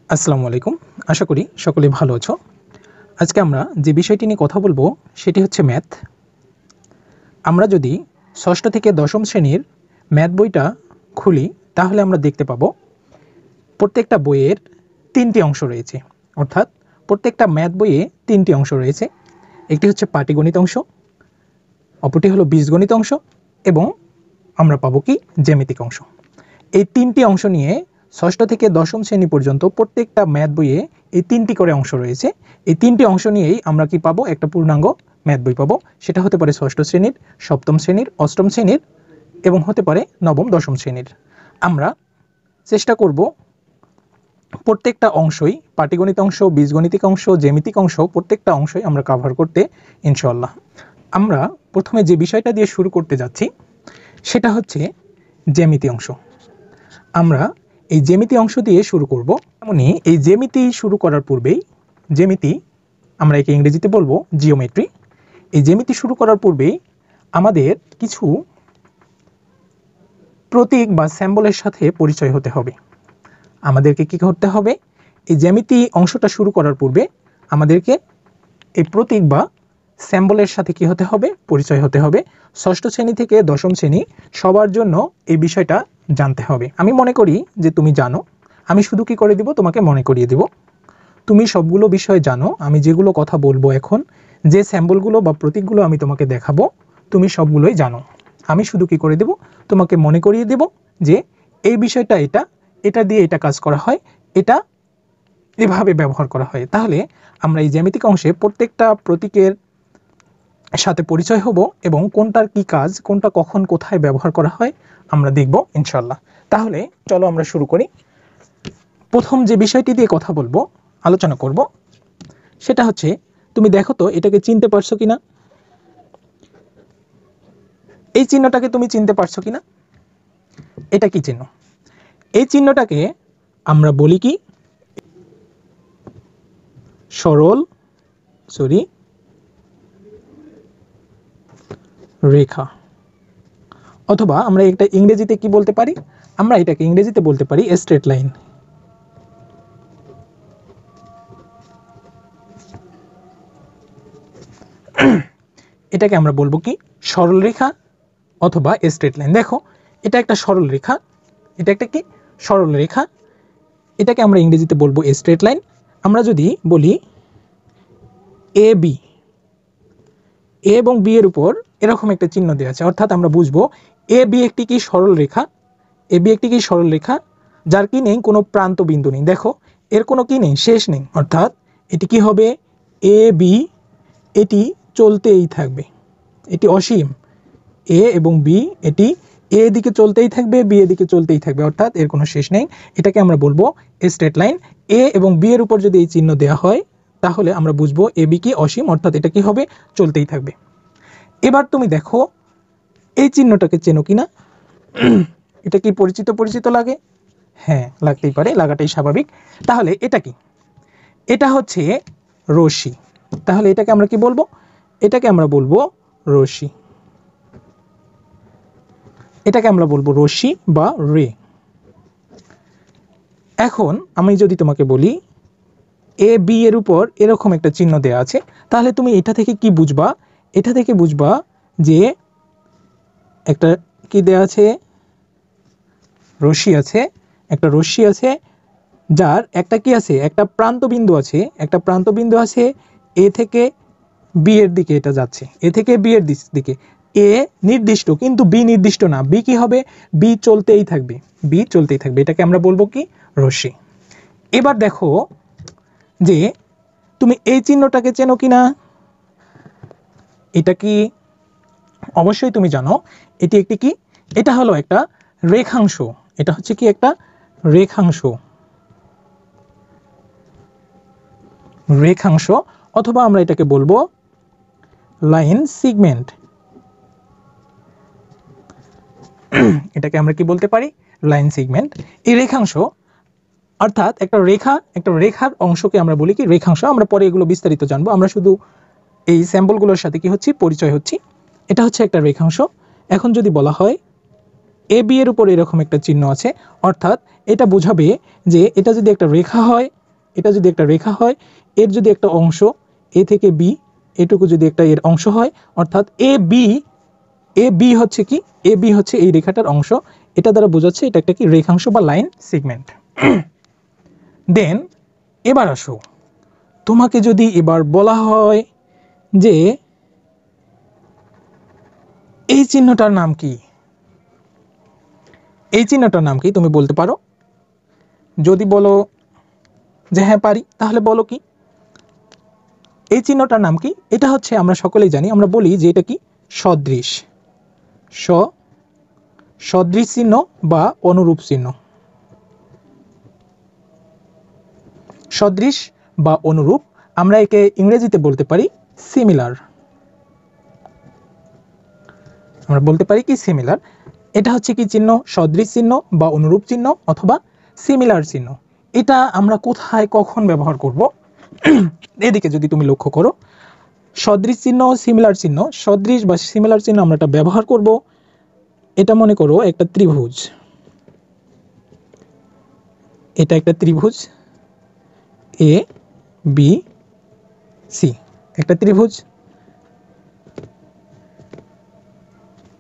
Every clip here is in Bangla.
আসসালামু আলাইকুম। আশা করি সকলে ভালো আছো। আজকে আমরা যে বিষয়টি নিয়ে কথা বলবো সেটি হচ্ছে ম্যাথ। আমরা যদি ষষ্ঠ থেকে দশম শ্রেণীর ম্যাথ বইটা খুলি তাহলে আমরা দেখতে পাবো প্রত্যেকটা বইয়ের ৩টি অংশ রয়েছে। অর্থাৎ প্রত্যেকটা ম্যাথ বইয়ে ৩টি অংশ রয়েছে। একটি হচ্ছে পাটিগণিত অংশ, অপরটি হলো বীজগণিত অংশ এবং আমরা পাবো কি জ্যামিতিক অংশ। এই ৩টি অংশ নিয়ে ষষ্ঠ থেকে দশম শ্রেণী পর্যন্ত প্রত্যেকটা ম্যাথ বইয়ে এই ৩টি করে অংশ রয়েছে। এই ৩টি অংশ নিয়েই আমরা কি পাবো, একটা পূর্ণাঙ্গ ম্যাথ বই পাবো। সেটা হতে পারে ষষ্ঠ শ্রেণীর, সপ্তম শ্রেণীর, অষ্টম শ্রেণীর এবং হতে পারে নবম দশম শ্রেণীর। আমরা চেষ্টা করব প্রত্যেকটা অংশই, পাটিগণিত অংশ, বীজগণিতিক অংশ, জ্যামিতিক অংশ, প্রত্যেকটা অংশই আমরা কভার করতে ইনশাআল্লাহ। আমরা প্রথমে যে বিষয়টা দিয়ে শুরু করতে যাচ্ছি সেটা হচ্ছে জ্যামিতি অংশ। আমরা এই জ্যামিতি অংশ দিয়ে শুরু করব। তেমনি এই জ্যামিতি শুরু করার পূর্বেই, জ্যামিতি আমরা একে ইংরেজিতে বলবো জিওমেট্রি। এই জ্যামিতি শুরু করার পূর্বেই আমাদের কিছু প্রতীক বা স্যাম্বলের সাথে পরিচয় হতে হবে। আমাদেরকে কী করতে হবে, এই জ্যামিতি অংশটা শুরু করার পূর্বে আমাদেরকে এই প্রতীক বা স্যাম্বলের সাথে কি হতে হবে, পরিচয় হতে হবে। ষষ্ঠ শ্রেণী থেকে দশম শ্রেণী সবার জন্য এই বিষয়টা জানতে হবে। আমি মনে করি যে তুমি জানো, আমি শুধু কি করে দিব, তোমাকে মনে করিয়ে দিব। তুমি সবগুলো বিষয় জানো। আমি যেগুলো কথা বলবো এখন, যে স্যাম্বলগুলো বা প্রতীকগুলো আমি তোমাকে দেখাবো, তুমি সবগুলোই জানো। আমি শুধু কি করে দেব, তোমাকে মনে করিয়ে দেব যে এই বিষয়টা এটা, এটা দিয়ে এটা কাজ করা হয়, এটা এভাবে ব্যবহার করা হয়। তাহলে আমরা এই জ্যামিতিক অংশে প্রত্যেকটা প্রতীকের সাথে পরিচয় হব এবং কোনটার কি কাজ, কোনটা কখন কোথায় ব্যবহার করা হয় আমরা দেখব ইনশাল্লাহ। তাহলে চলো আমরা শুরু করি। প্রথম যে বিষয়টি দিয়ে কথা বলবো, আলোচনা করব, সেটা হচ্ছে, তুমি দেখো তো এটাকে চিনতে পারছো কিনা, এই চিহ্নটাকে তুমি চিনতে পারছো কিনা? এটা কি চিহ্ন? এই চিহ্নটাকে আমরা বলি কি সরল রেখা, অথবা আমরা এটা ইংরেজিতে কি বলতে পারি, আমরা এটাকে ইংরেজিতে বলতে পারি স্ট্রেট লাইন। এটাকে আমরা বলবো কি সরল রেখা অথবা স্ট্রেট লাইন। দেখো এটা একটা সরল রেখা, এটা একটা কি সরল রেখা, এটাকে আমরা ইংরেজিতে বলবো স্ট্রেট লাইন। আমরা যদি বলি এ বি, এ এবং বি এর উপর এরকম একটা চিহ্ন দেওয়া আছে, অর্থাৎ আমরা বুঝবো এ বি একটি কি সরল রেখা, এ বি একটি কি সরল রেখা যার কি নেই কোনো প্রান্ত বিন্দু নেই। দেখো এর কোনো কি নেই, শেষ নেই। অর্থাৎ এটি কি হবে, এ বি এটি চলতেই থাকবে, এটি অসীম। এ এবং বি এটি এ দিকে চলতেই থাকবে, বি এদিকে চলতেই থাকবে, অর্থাৎ এর কোনো শেষ নেই। এটাকে আমরা বলবো স্ট্রেট লাইন। এ এবং বি এর উপর যদি এই চিহ্ন দেওয়া হয় তাহলে আমরা বুঝবো এ বি কি অসীম, অর্থাৎ এটা কি হবে, চলতেই থাকবে। এবার তুমি দেখো এই চিহ্নটাকে চেনো কিনা, এটা কি পরিচিত পরিচিত লাগে? হ্যাঁ, লাগতেই পারে, লাগাটাই স্বাভাবিক। তাহলে এটা কি, এটা হচ্ছে রশ্মি। তাহলে এটাকে আমরা কি বলবো, এটাকে আমরা বলবো রশ্মি, এটাকে আমরা বলবো রশ্মি বা রে। এখন আমি যদি তোমাকে বলি এ বি এর উপর এরকম একটা চিহ্ন দেওয়া আছে, তাহলে তুমি এটা থেকে কি বুঝবা, এটা থেকে বুঝবা যে একটা কি দেওয়া আছে, রশ্মি আছে, একটা রশ্মি আছে যার একটা কি আছে, একটা প্রান্ত বিন্দু আছে, একটা প্রান্ত বিন্দু আছে এ থেকে বি এর দিকে, এটা যাচ্ছে এ থেকে বি এর দিকে। এ নির্দিষ্ট কিন্তু বি নির্দিষ্ট না, বি কি হবে, বি চলতেই থাকবে, বি চলতেই থাকবে, এটাকে আমরা বলবো কি রশ্মি। এবার দেখো যে তুমি এই চিহ্নটাকে চেনো কিনা, এটা কি অবশ্যই তুমি জানো, এটি একটি কি, এটা হলো একটা রেখাংশ, এটা হচ্ছে কি একটা রেখাংশ, রেখাংশ অথবা আমরা এটাকে বলবো লাইন সেগমেন্ট। এটাকে আমরা কি বলতে পারি, লাইন সেগমেন্ট। এই রেখাংশ অর্থাৎ একটা রেখা, একটা রেখার অংশকে আমরা বলি কি রেখাংশ। আমরা পরে এগুলো বিস্তারিত জানবো, আমরা শুধু এই স্যাম্পলগুলোর সাথে কি হচ্ছি, পরিচয় হচ্ছি। এটা হচ্ছে একটা রেখাংশ। এখন যদি বলা হয় এ বি এর উপর এরকম একটা চিহ্ন আছে, অর্থাৎ এটা বোঝাবে যে এটা যদি একটা রেখা হয়, এটা যদি একটা রেখা হয়, এর যদি একটা অংশ এ থেকে বি এটুকু যদি একটা এর অংশ হয়, অর্থাৎ এ বি হচ্ছে কি, এ বি হচ্ছে এই রেখাটার অংশ, এটা দ্বারা বোঝাচ্ছে এটা একটা কি রেখাংশ বা লাইন সেগমেন্ট। দেন এবার আসো, তোমাকে যদি এবার বলা হয় যে এই চিহ্নটার নাম কি, এই চিহ্নটার নাম কি তুমি বলতে পারো? যদি বলো যে হ্যাঁ পারি, তাহলে বলো কি এই চিহ্নটার নাম কি? এটা হচ্ছে আমরা সকলেই জানি, আমরা বলি যে এটা কি সদৃশ, সদৃশ চিহ্ন বা অনুরূপ চিহ্ন। সদৃশ বা অনুরূপ, আমরা একে ইংরেজিতে বলতে পারি সিমিলার। আমরা বলতে পারি কি সিমিলার। এটা হচ্ছে কি চিহ্ন? সদৃশ চিহ্ন বা অনুরূপ চিহ্ন অথবা সিমিলার চিহ্ন। এটা আমরা কোথায় কখন ব্যবহার করব? এদিকে যদি তুমি লক্ষ্য করো, সদৃশ চিহ্ন, সিমিলার চিহ্ন, সদৃশ বা সিমিলার চিহ্ন আমরা এটা ব্যবহার করব, এটা মনে করো একটা ত্রিভুজ, এটা একটা ত্রিভুজ এ বি সি, একটা ত্রিভুজ,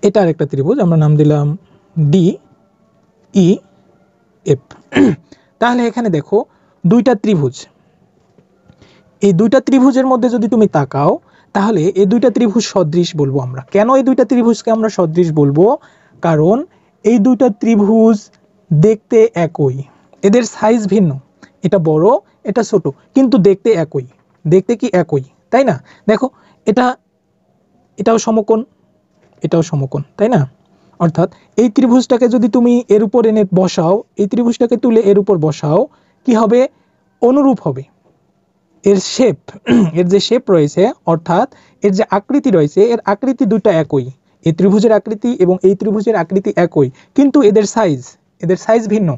এটা আর একটা ত্রিভুজ, আমরা নাম দিলাম ডি ই এফ। তাহলে এখানে দেখো দুইটা ত্রিভুজ, এই দুইটা ত্রিভুজের মধ্যে যদি তুমি তাকাও, তাহলে এই দুইটা ত্রিভুজ সদৃশ বলবো আমরা। কেন এই দুইটা ত্রিভুজকে আমরা সদৃশ বলবো? কারণ এই দুইটা ত্রিভুজ দেখতে একই, এদের সাইজ ভিন্ন, এটা বড় এটা ছোট, কিন্তু দেখতে একই, দেখতে কি একই, তাই না? দেখো এটা, এটাও সমকোণ, এটাও সমকোণ, তাই না? অর্থাৎ এই ত্রিভুজটাকে যদি তুমি এর উপর এনে বসাও, এই ত্রিভুজটাকে তুলে এর উপর বসাও, কি হবে? অনুরূপ হবে। এর শেপ, এর যে শেপ রয়েছে, অর্থাৎ এর যে আকৃতি রয়েছে, এর আকৃতি দুটো একই, এই ত্রিভুজের আকৃতি এবং এই ত্রিভুজের আকৃতি একই, কিন্তু এদের সাইজ ভিন্ন,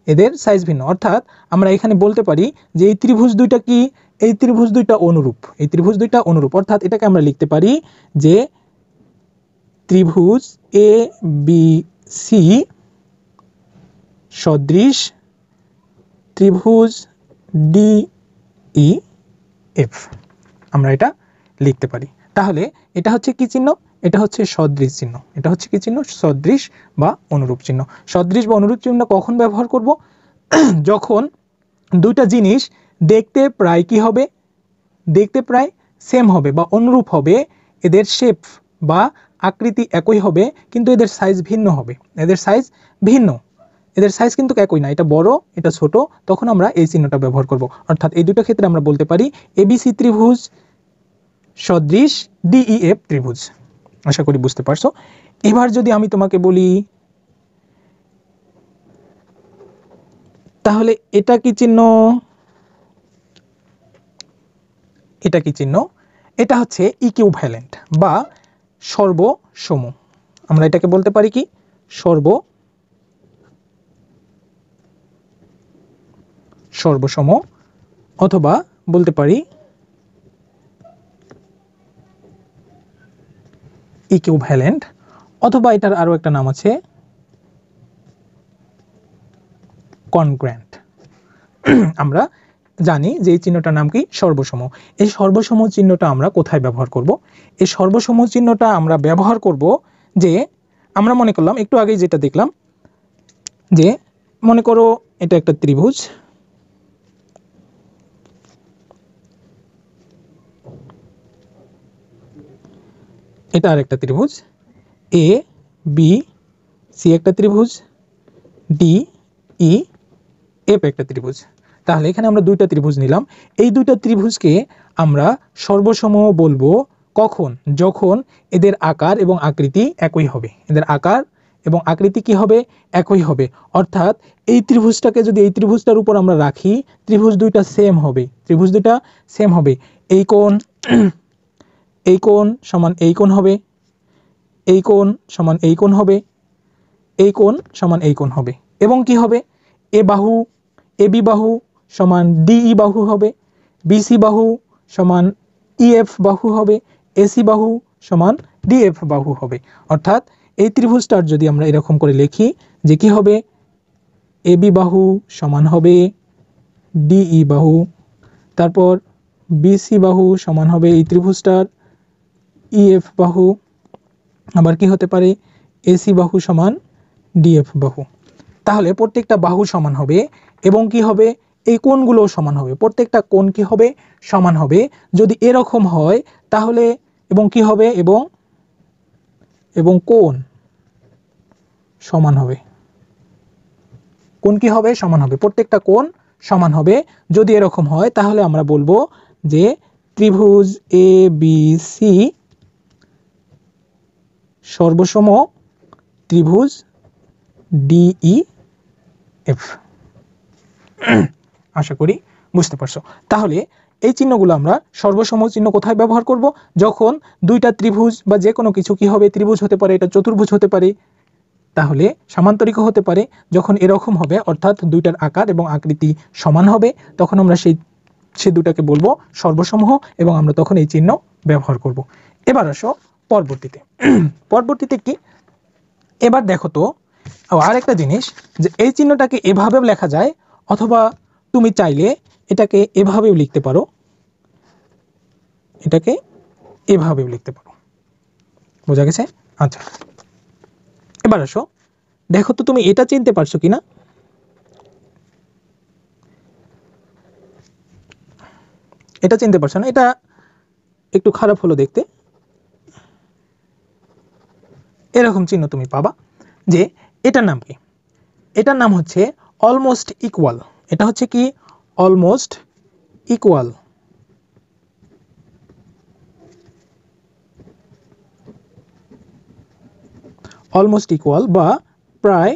এদের সাইজ ভিন্ন। অর্থাৎ আমরা এখানে বলতে পারি যে এই ত্রিভুজ দুইটা কি, এই ত্রিভুজ দুইটা অনুরূপ, এই ত্রিভুজ দুইটা অনুরূপ। অর্থাৎ এটাকে আমরা লিখতে পারি যে ত্রিভুজ এ বি সি সদৃশ ত্রিভুজ ডি ই এফ, আমরা এটা লিখতে পারি। তাহলে এটা হচ্ছে কি চিহ্ন? এটা হচ্ছে সদৃশ চিহ্ন। এটা হচ্ছে কি চিহ্ন? সদৃশ বা অনুরূপ চিহ্ন। সদৃশ বা অনুরূপ চিহ্ন কখন ব্যবহার করব? যখন দুইটা জিনিস দেখতে প্রায় কি হবে, দেখতে প্রায় সেম হবে বা অনুরূপ হবে, এদের শেপ বা আকৃতি একই হবে, কিন্তু এদের সাইজ ভিন্ন হবে, এদের সাইজ ভিন্ন, এদের সাইজ কিন্তু একই না, এটা বড় এটা ছোট, তখন আমরা এই চিহ্নটা ব্যবহার করব। অর্থাৎ এই দুটো ক্ষেত্রে আমরা বলতে পারি এবিসি ত্রিভুজ সদৃশ ডিইএফ ত্রিভুজ। আশা করি বুঝতে পারছো। এবার যদি আমি তোমাকে বলি তাহলে এটা কি চিহ্ন? এটা কি চিহ্ন? এটা হচ্ছে ইকুইভ্যালেন্ট বা সর্বসম। আমরা এটাকে বলতে পারি কি সর্বসম, অথবা বলতে পারি ইকুইভ্যালেন্ট, অথবা এটার আরো একটা নাম আছে কনগ্র্যান্ট। আমরা জানি যে এই চিহ্নটার নাম কি? সর্বসম। এই সর্বসম চিহ্নটা আমরা কোথায় ব্যবহার করব? এই সর্বসম চিহ্নটা আমরা ব্যবহার করব যে, আমরা মনে করলাম একটু আগেই যেটা দেখলাম, যে মনে করো এটা একটা ত্রিভুজ, এটা আর একটা ত্রিভুজ, এ বি সি একটা ত্রিভুজ, ডি ই এফ একটা ত্রিভুজ। তাহলে এখানে আমরা দুইটা ত্রিভুজ নিলাম, এই দুইটা ত্রিভুজকে আমরা সর্বসম বলবো কখন? যখন এদের আকার এবং আকৃতি একই হবে, এদের আকার এবং আকৃতি কি হবে? একই হবে। অর্থাৎ এই ত্রিভুজটাকে যদি এই ত্রিভুজটার উপর আমরা রাখি, ত্রিভুজ দুইটা সেম হবে, ত্রিভুজ দুইটা সেম হবে। এই কোণ এই কোণ সমান এই কোণ হবে, এই কোণ সমান এই কোণ হবে, এই কোণ সমান এই কোণ হবে, এবং কি হবে? এ বাহু এ বি বাহু সমান ডিই বাহু হবে, বিসি বাহু সমান ইএফ বাহু হবে, এসি বাহু সমান ডিএফ বাহু হবে। অর্থাৎ এই ত্রিভুজটার যদি আমরা এরকম করে লিখি যে কি হবে, এবি বাহু সমান হবে ডিই বাহু, তারপর বিসি বাহু সমান হবে এই ত্রিভুজটার ইএফ বাহু, আবার কি হতে পারে এসি বাহু সমান ডিএফ বাহু। তাহলে প্রত্যেকটা বাহু সমান হবে এবং কি হবে, এই কোণগুলো সমান হবে, প্রত্যেকটা কোণ কি হবে, সমান হবে। যদি এরকম হয় তাহলে এবং কি হবে, এবং কোণ সমান হবে, কোণ কি হবে, সমান হবে, প্রত্যেকটা কোণ সমান হবে। যদি এরকম হয় তাহলে আমরা বলবো যে ত্রিভুজ এ বি সি সর্বসম ত্রিভুজ ডিই এফ। আশা করি বুঝতে পারছো। তাহলে এই চিহ্নগুলো আমরা সর্বসম চিহ্ন কোথায় ব্যবহার করব, যখন দুইটা ত্রিভুজ বা যে কোনো কিছু কি হবে, ত্রিভুজ হতে পারে, এটা চতুর্ভুজ হতে পারে, তাহলে সামান্তরিক হতে পারে, যখন এরকম হবে অর্থাৎ দুইটার আকার এবং আকৃতি সমান হবে, তখন আমরা সেই দুটাকে বলবো সর্বসমূহ এবং আমরা তখন এই চিহ্ন ব্যবহার করব। এবার আসো পরবর্তীতে কি, এবার দেখো তো আরেকটা জিনিস, যে এই চিহ্নটাকে এভাবেও লেখা যায় অথবা তুমি চাইলে এটাকে এভাবেও লিখতে পারো, এটাকে এভাবেও লিখতে পারো। বোঝা গেছে? আচ্ছা, এবার আসো দেখো তো তুমি এটা চিনতে পারছো কিনা। এটা চিনতে পারছো না, এটা একটু খারাপ হলো দেখতে। এরকম চিহ্ন তুমি পাবা, যে এটার নাম কি, এটার নাম হচ্ছে অলমোস্ট ইকুয়াল। এটা হচ্ছে কি অলমোস্ট ইকুয়াল। অলমোস্ট ইকুয়াল বা প্রায়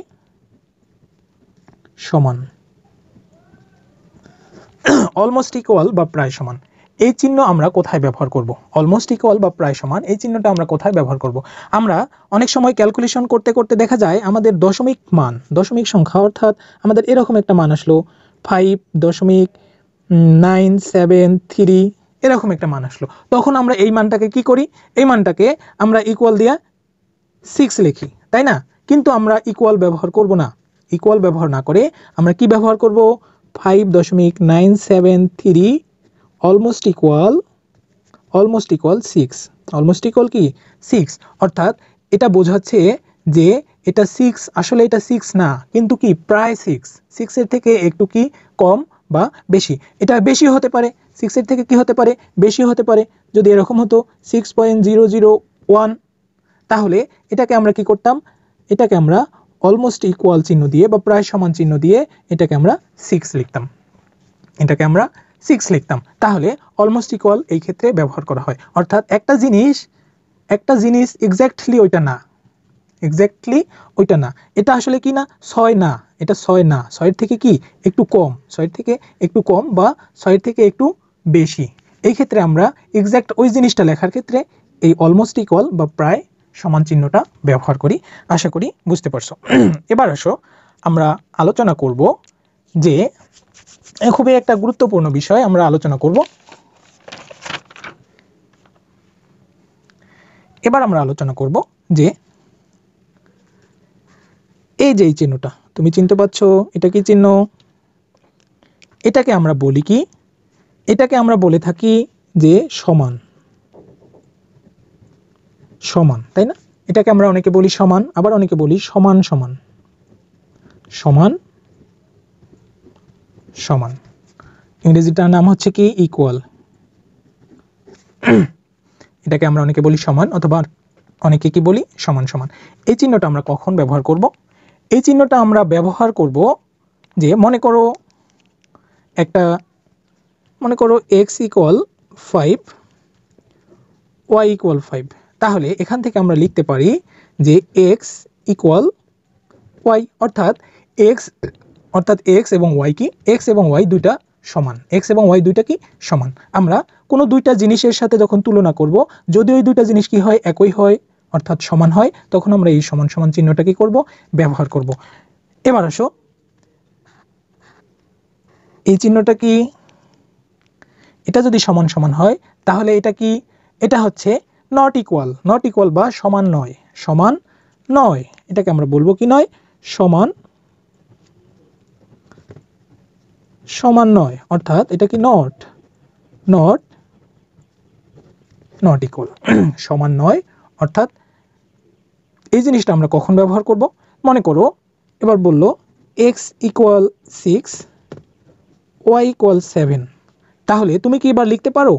সমান। অলমোস্ট ইকুয়াল বা প্রায় সমান এই চিহ্ন আমরা কোথায় ব্যবহার করব? অলমোস্ট ইকুয়াল বা প্রায় সমান এই চিহ্নটা আমরা কোথায় ব্যবহার করব? আমরা অনেক সময় ক্যালকুলেশন করতে করতে দেখা যায় আমাদের দশমিক সংখ্যা, অর্থাৎ আমাদের এরকম একটা মান আসলো 5.973 এরকম একটা মান আসলো, তখন আমরা এই মানটাকে কি করি, এই মানটাকে আমরা ইকুয়াল দিয়ে 6 লিখি, তাই না? কিন্তু আমরা ইকুয়াল ব্যবহার করব না, ইকুয়াল ব্যবহার না করে আমরা কি ব্যবহার করব, 5.973 অলমোস্ট ইকুয়াল 6, অলমোস্ট ইকুয়াল কি 6, অর্থাৎ এটা বোঝাচ্ছে যে এটা 6, আসলে এটা 6 না, কিন্তু কি প্রায় 6 এর থেকে একটু কি কম বা বেশি, এটা বেশি হতে পারে, 6 এর থেকে কি হতে পারে, বেশি হতে পারে। যদি এরকম হতো 6.001, তাহলে এটাকে আমরা কি করতাম, এটাকে আমরা অলমোস্ট ইকুয়াল চিহ্ন দিয়ে বা প্রায় সমান চিহ্ন দিয়ে এটাকে আমরা 6 লিখতাম, এটাকে আমরা 6 লিখতাম। তাহলে অলমোস্ট ইকুয়াল এই ক্ষেত্রে ব্যবহার করা হয়, অর্থাৎ একটা জিনিস এক্স্যাক্টলি ওইটা না, এটা আসলে কি না 6 না, এটা 6 না, 6 থেকে কি একটু কম, 6 থেকে একটু কম বা 6 থেকে একটু বেশি। এই ক্ষেত্রে আমরা এক্স্যাক্ট ওই জিনিসটা লেখার ক্ষেত্রে এই অলমোস্ট ইকুয়াল বা প্রায় সমান চিহ্নটা ব্যবহার করি। আশা করি বুঝতে পারছো। এবার আসো আমরা আলোচনা করব যে খুবই একটা গুরুত্বপূর্ণ বিষয় আমরা আলোচনা করব। এবার আমরা আলোচনা করব যে এই যে এই চিহ্নটা তুমি চিনতে পারছো, এটা কি চিহ্ন, এটাকে আমরা বলি কি, এটাকে আমরা বলে থাকি যে সমান, তাই না? এটাকে আমরা অনেকে বলি সমান, আবার অনেকে বলি সমান সমান, ইংরেজিটার নাম হচ্ছে কি ইকুয়াল। এটাকে আমরা অনেকে বলি সমান অথবা অনেকে কি বলি সমান সমান। এই চিহ্নটা আমরা কখন ব্যবহার করব? এই চিহ্নটা আমরা ব্যবহার করব যে মনে করো x ইকুয়াল 5, y ইকুয়াল 5, তাহলে এখান থেকে আমরা লিখতে পারি যে x ইকুয়াল y, অর্থাৎ x এবং y কি, x এবং y দুইটা সমান, x এবং y দুইটা কি সমান। আমরা কোনো দুইটা জিনিসের সাথে যখন তুলনা করব, যদি ওই দুইটা জিনিস কি হয়, একই হয় অর্থাৎ সমান হয়, তখন আমরা এই সমান সমান চিহ্নটা কি করব, ব্যবহার করব। এবার আসো এই চিহ্নটা কি, এটা যদি সমান সমান হয় তাহলে এটা কি, এটা হচ্ছে নট ইকুয়াল বা সমান নয়। এটাকে আমরা বলবো কি নয়, সমান সমান নয়, অর্থাৎ এটা কি নট নট নট ইকুয়াল সমান নয়। অর্থাৎ এই জিনিসটা আমরা কখন ব্যবহার করব? মনে করো এবার বলল এক্স ইকুয়াল 6 ওয়াই ইকুয়াল 7, তাহলে তুমি কি এবার লিখতে পারো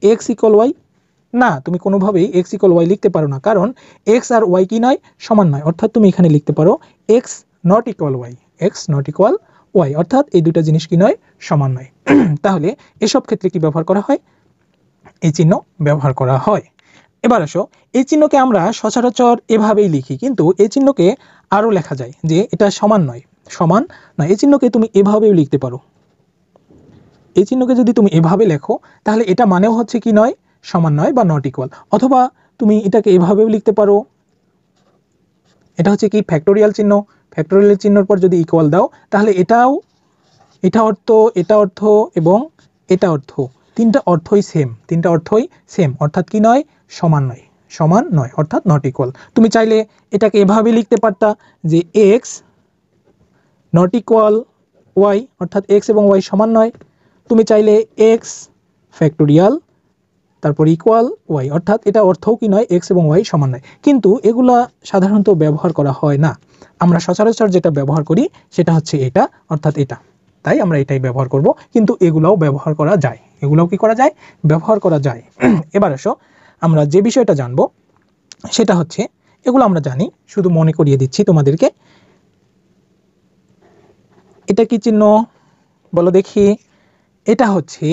এক্স ইকুয়াল ওয়াই? না, তুমি কোনোভাবেই এক্স ইকুয়াল ওয়াই লিখতে পারো না, কারণ এক্স আর ওয়াই কি নয়, সমান নয়। অর্থাৎ তুমি এখানে লিখতে পারো X not equal Y, X not equal Y, অর্থাৎ এই দুটো জিনিস কি নয়, সমান নয়। তাহলে এসব ক্ষেত্রে কি ব্যবহার করা হয়? এই চিহ্ন ব্যবহার করা হয়। এবার আসো, এই চিহ্নকে আমরা সচরাচর এভাবেই লিখি, কিন্তু এই চিহ্নকে আরও লেখা যায় যে এটা সমান নয়, সমান নয়। এই চিহ্নকে তুমি এভাবেও লিখতে পারো। এই চিহ্নকে যদি তুমি এভাবে লেখো তাহলে এটা মানেও হচ্ছে কি নয়, সমান নয় বা নট ইকুয়াল। অথবা তুমি এটাকে এভাবেও লিখতে পারো, এটা হচ্ছে কি ফ্যাক্টোরিয়াল চিহ্ন, ফ্যাক্টোরিয়াল চিহ্নর পর যদি ইকুয়াল দাও তাহলে এটাও, এটা অর্থ, এটা অর্থ এবং এটা অর্থ, তিনটা অর্থই সেম, তিনটা অর্থই সেম, অর্থাৎ কি নয়, সমান নয়, সমান নয়, অর্থাৎ নট ইকুয়াল। তুমি চাইলে এটাকে এভাবে লিখতে পারতা যে এক্স নট ইকুয়াল ওয়াই, অর্থাৎ এক্স এবং ওয়াই সমান নয়। তুমি চাইলে এক্স ফ্যাক্টোরিয়াল তারপর ইকুয়াল ওয়াই, অর্থাৎ এটা অর্থও কি নয়, এক্স এবং ওয়াই সমান নয়। কিন্তু এগুলা সাধারণত ব্যবহার করা হয় না। আমরা সচরাচর যেটা ব্যবহার করি সেটা হচ্ছে এটা, অর্থাৎ এটা, তাই আমরা এটাই ব্যবহার করব। কিন্তু এগুলাও ব্যবহার করা যায়, এগুলাও কি করা যায়, ব্যবহার করা যায়। এবার আসো, আমরা যে বিষয়টা জানবো সেটা হচ্ছে, এগুলো আমরা জানি, শুধু মনে করিয়ে দিচ্ছি তোমাদেরকে। এটা কি চিহ্ন বলো দেখি? এটা হচ্ছে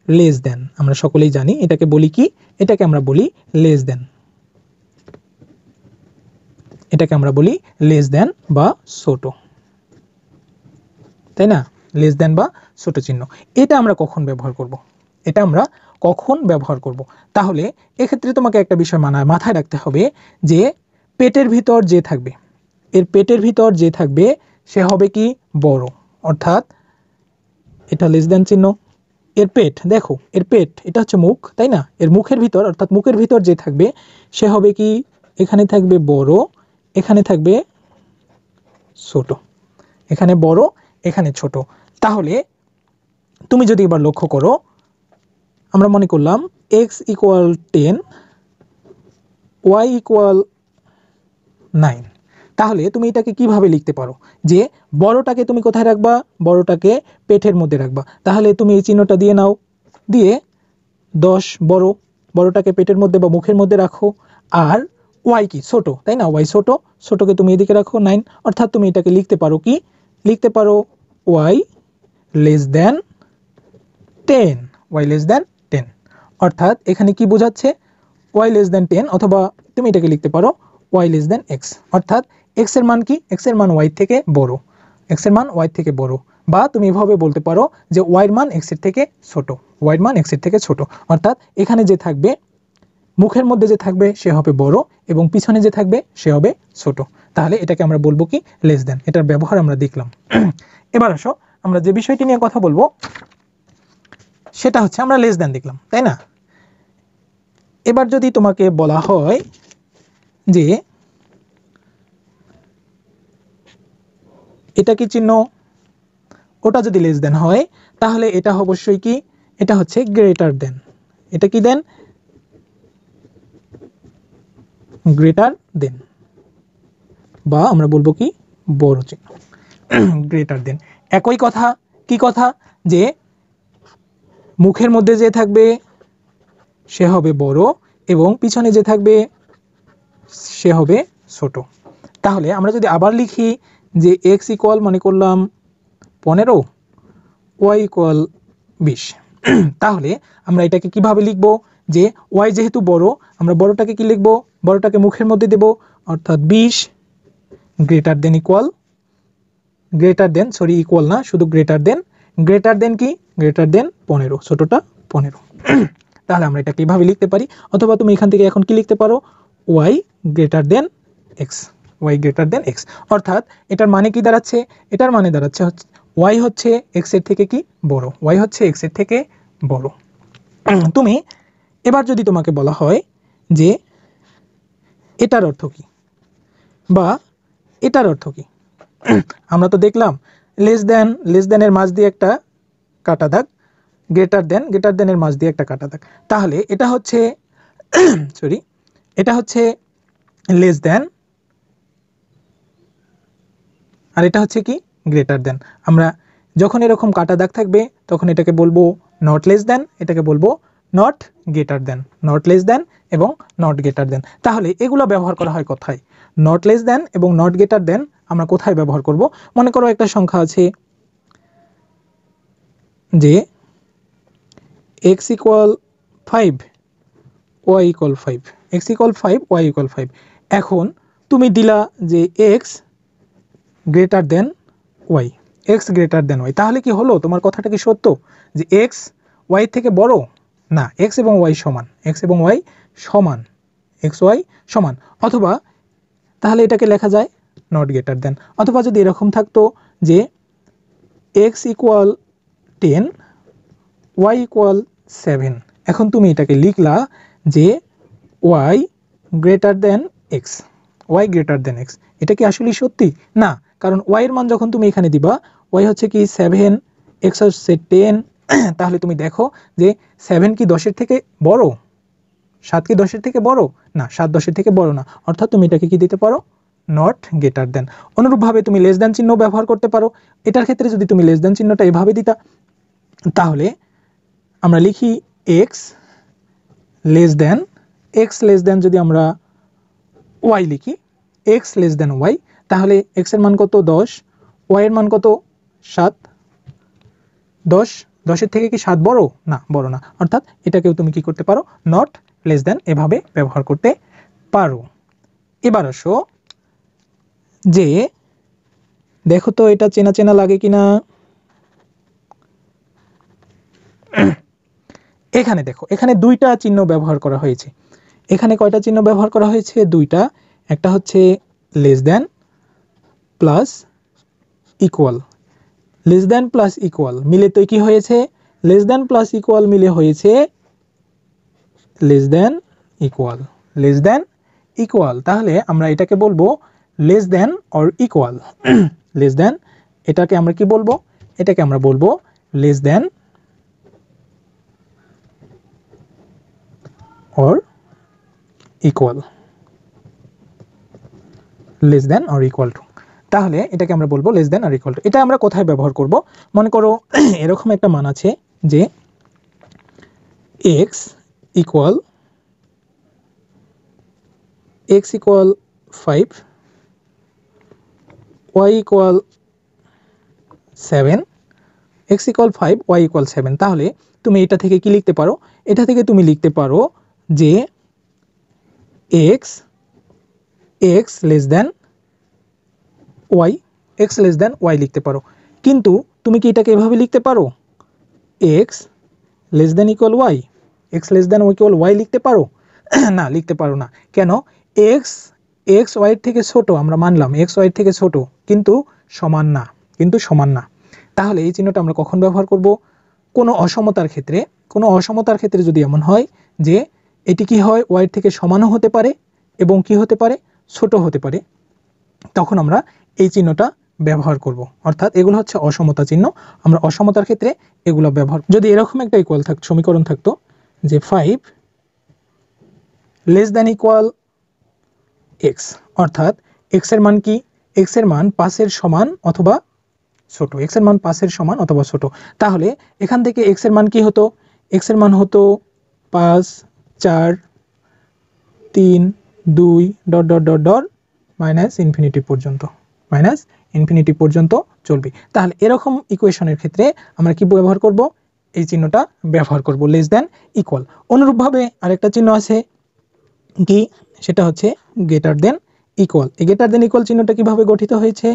লেস দেন, আমরা সকলেই জানি এটাকে বলি কি, এটাকে আমরা বলি লেস দেন, এটাকে আমরা বলি লেস দেন বা ছোট, তাই না? লেস দেন বা ছোট চিহ্ন। এটা আমরা কখন ব্যবহার করব? এটা আমরা কখন ব্যবহার করব? তাহলে এক্ষেত্রে তোমাকে একটা বিষয় মাথায় রাখতে হবে যে পেটের ভিতর যে থাকবে, এর পেটের ভিতর যে থাকবে সে হবে কি বড়, অর্থাৎ এটা লেস দেন চিহ্ন। এর পেট দেখো, এর পেট, এটা হচ্ছে মুখ, তাই না? এর মুখের ভিতর, অর্থাৎ মুখের ভিতর যে থাকবে সে হবে কি, এখানে থাকবে বড়, এখানে থাকবে ছোট, এখানে বড়, এখানে ছোট। তাহলে তুমি যদি এবার লক্ষ্য করো, আমরা মনে করলাম x ইকুয়াল 10 y ইকুয়াল 9, তাহলে তুমি এটাকে কিভাবে লিখতে পারো যে বড়টাকে তুমি কোথায় রাখবা, বড়টাকে পেটের মধ্যে রাখবা। তাহলে তুমি এই চিহ্নটা দিয়ে নাও, দিয়ে 10 বড়, বড়টাকে পেটের মধ্যে বা মুখের মধ্যে রাখো, আর y কি ছোট, তাই না? y ছোট, ছোটকে তুমি এদিকে রাখো 9, অর্থাৎ তুমি এটাকে লিখতে পারো কি, লিখতে পারো y less than 10, y less than 10, অর্থাৎ এখানে কি বোঝাচ্ছে, y লেস দেন 10, অথবা তুমি এটাকে লিখতে পারো y লেস দেন x, অর্থাৎ x এর মান কি, x এর মান y থেকে বড়, x এর মান y থেকে বড়। বা তুমি এভাবে বলতে পারো যে y এর মান x এর থেকে ছোট, y এর মান x এর থেকে ছোট, অর্থাৎ এখানে যে থাকবে, মুখের মধ্যে যে থাকবে সে হবে বড় এবং পিছনে যে থাকবে সে হবে ছোট। তাহলে এটাকে আমরা বলবো কি, লেস দেন। এটার ব্যবহার আমরা দেখলাম। এবার আসো, আমরা যে বিষয়টি নিয়ে কথা বলবো সেটা হচ্ছে, আমরা লেস দেন দেখলাম, তাই না? এবার যদি তোমাকে বলা হয় যে এটা কি চিহ্ন, ওটা যদি লেস দেন হয় তাহলে এটা অবশ্যই কি, এটা হচ্ছে গ্রেটার দেন। এটা কি দেন, গ্রেটার দেন, বা আমরা বলবো কি বড় চিহ্ন, গ্রেটার দেন। একই কথা, কি কথা, যে মুখের মধ্যে যে থাকবে সে হবে বড় এবং পিছনে যে থাকবে সে হবে ছোট। তাহলে আমরা যদি আবার লিখি যে x ইকুয়াল মনে করলাম 15, y ইকুয়াল 20, তাহলে আমরা এটাকে কিভাবে লিখব, যে y যেহেতু বড়, আমরা বড়টাকে কি লিখব, বড়টাকে মুখের মধ্যে দেব, অর্থাৎ 20 greater than equal, greater than, sorry equal না, শুধু গ্রেটার দেন, গ্রেটার দেন কি, গ্রেটার দেন 15, ছোটটা 15। তাহলে আমরা এটা কিভাবে লিখতে পারি, অথবা তুমি এখান থেকে এখন কি লিখতে পারো, y greater than x, y greater than x, অর্থাৎ এটার মানে কি দাঁড়াচ্ছে, এটার মানে দাঁড়াচ্ছে y হচ্ছে x এর থেকে কি বড়, y হচ্ছে x এর থেকে বড়। তুমি এবার যদি তোমাকে বলা হয় যে এটার অর্থ কি, বা এটার অর্থ কি? আমরা তো দেখলাম লেস দ্যানের মাঝ দিয়ে একটা কাটা দাগ, গ্রেটার দ্যানের মাঝ দিয়ে একটা কাটা দাগ। তাহলে এটা হচ্ছে সরি, এটা হচ্ছে লেস দ্যান আর এটা হচ্ছে কি গ্রেটার দ্যান। আমরা যখন এরকম কাটা দাগ থাকবে তখন এটাকে বলবো নট লেস দ্যান, এটাকে বলবো not greater than, not less than এবং নট গ্রেটার দ্যান। তাহলে এগুলো ব্যবহার করা হয় কোথায়? নট লেস দ্যান এবং নট গ্রেটার দ্যান আমরা কোথায় ব্যবহার করব? মনে করো একটা সংখ্যা আছে যে x equal 5 y equal 5, x equal 5 y equal 5। এখন তুমি দিলা যে x greater than Y, X greater than Y. তাহলে কি হলো? তোমার কথাটা কি সত্য যে এক্স ওয়াই থেকে বড়? না, এক্স এবং ওয়াই সমান, এক্স এবং ওয়াই সমান, এক্স ওয়াই সমান। অথবা তাহলে এটাকে লেখা যায় নট গ্রেটার দেন। অথবা যদি এরকম থাকতো যে এক্স ইকুয়াল 10 ওয়াই ইকুয়াল 7, এখন তুমি এটাকে লিখলা যে Y greater than X, Y greater than X. এটা কি আসলে সত্যি? না, কারণ ওয়াই এর মান যখন তুমি এখানে দিবা, ওয়াই হচ্ছে কি 7, এক্স হচ্ছে 10, তাহলে তুমি দেখো যে 7 কি 10-এর থেকে বড়? 7 কি 10-এর থেকে বড়? না, 7 10-এর থেকে বড় না। অর্থাৎ তুমি এটাকে কি দিতে পারো? Not greater than. অনুরূপভাবে তুমি লেস দেন চিহ্ন ব্যবহার করতে পারো। এটার ক্ষেত্রে যদি তুমি লেস দেন চিহ্নটা এভাবে দিতা, তাহলে আমরা লিখি এক্স লেস দেন যদি আমরা ওয়াই লিখি, এক্স লেস দেন ওয়াই, তাহলে এক্স এর মান কত? 10, ওয়াই এর মান কত? 7। 10-এর থেকে কি 7 বড়? না, বড় না। অর্থাৎ এটাকেও তুমি কি করতে পারো? নট লেস দেন এভাবে ব্যবহার করতে পারো। এবার আসো যে দেখো তো এটা চেনা চেনা লাগে কিনা। এখানে দেখো, এখানে দুইটা চিহ্ন ব্যবহার করা হয়েছে। এখানে কয়টা চিহ্ন ব্যবহার করা হয়েছে? দুইটা। একটা হচ্ছে less than plus equal, less দেন প্লাস ইকুয়াল মিলে তো কি হয়েছে? লেস দেন প্লাস ইকুয়াল মিলে হয়েছে less than equal, less than equal. তাহলে আমরা এটাকে বলবো less than or equal. Less than, এটাকে আমরা কি বলবো? এটাকে আমরা বলবো less than or equal, less than or equal to. তাহলে এটাকে আমরা বলবো less than or equal to. এটা আমরা কোথায় ব্যবহার করব? মনে করো এরকম একটা মান আছে যে x equal 5, y equal 7, x equal 5, y equal 7। তাহলে তুমি এটা থেকে কি লিখতে পারো? এটা থেকে তুমি লিখতে পারো যে x less than Y, X less than Y লিখতে পারো। কিন্তু তুমি কি এটাকে এভাবে লিখতে পারো? X less than equal Y, X less than equal Y লিখতে পারো? না, লিখতে পারো না। কেন? এক্স ওয়াই থেকে ছোট, আমরা মানলাম এক্স ওয়াই থেকে ছোট, কিন্তু সমান না, কিন্তু সমান না। তাহলে এই চিহ্নটা আমরা কখন ব্যবহার করব? কোনো অসমতার ক্ষেত্রে। কোনো অসমতার ক্ষেত্রে যদি এমন হয় যে এটি কি হয়, ওয়াই থেকে সমানও হতে পারে এবং কি হতে পারে, ছোট হতে পারে, তখন আমরা এই চিহ্নটা ব্যবহার করব। অর্থাৎ এগুলো হচ্ছে অসমতা চিহ্ন। আমরা অসমতার ক্ষেত্রে এগুলো ব্যবহার। যদি এরকম একটা ইকুয়াল থাকতো, সমীকরণ থাকতো যে 5 লেস দেন ইকুয়াল এক্স, অর্থাৎ এক্স এর মান কি? এক্স এর মান 5-এর সমান অথবা ছোট, এক্স এর মান 5-এর সমান অথবা ছোট। তাহলে এখান থেকে এক্স এর মান কি হতো? এক্স এর মান হতো 5, 4, 3, 2 dot dot dot dot minus infinity পর্যন্ত, মাইনাস ইনফিনিটি পর্যন্ত চলবে। তাহলে এরকম ইকুয়েশনের ক্ষেত্রে আমরা কি ব্যবহার করব? এই চিহ্নটা ব্যবহার করব, লেস দেন ইকুয়াল। অনুরূপভাবে আরেকটা চিহ্ন আছে কি, সেটা হচ্ছে গ্রেটার দেন ইকুয়াল। এই গ্রেটার দেন ইকুয়াল চিহ্নটা কিভাবে গঠিত হয়েছে?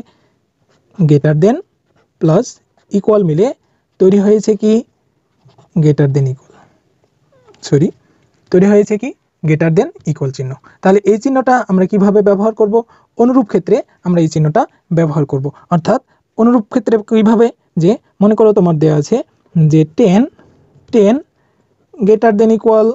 গ্রেটার দেন প্লাস ইকুয়াল মিলে তৈরি হয়েছে কি গ্রেটার দেন ইকুয়াল, সরি, তৈরি হয়েছে কি গ্রেটার দেন ইকুয়াল চিহ্ন। তাহলে এই চিহ্নটা আমরা কিভাবে ব্যবহার করব? অনুরূপ ক্ষেত্রে আমরা এই চিহ্নটা ব্যবহার করব। অর্থাৎ অনুরূপ ক্ষেত্রে কিভাবে? যে মনে করো তোমার দেওয়া আছে যে 10 গ্রেটার দেন ইকুয়াল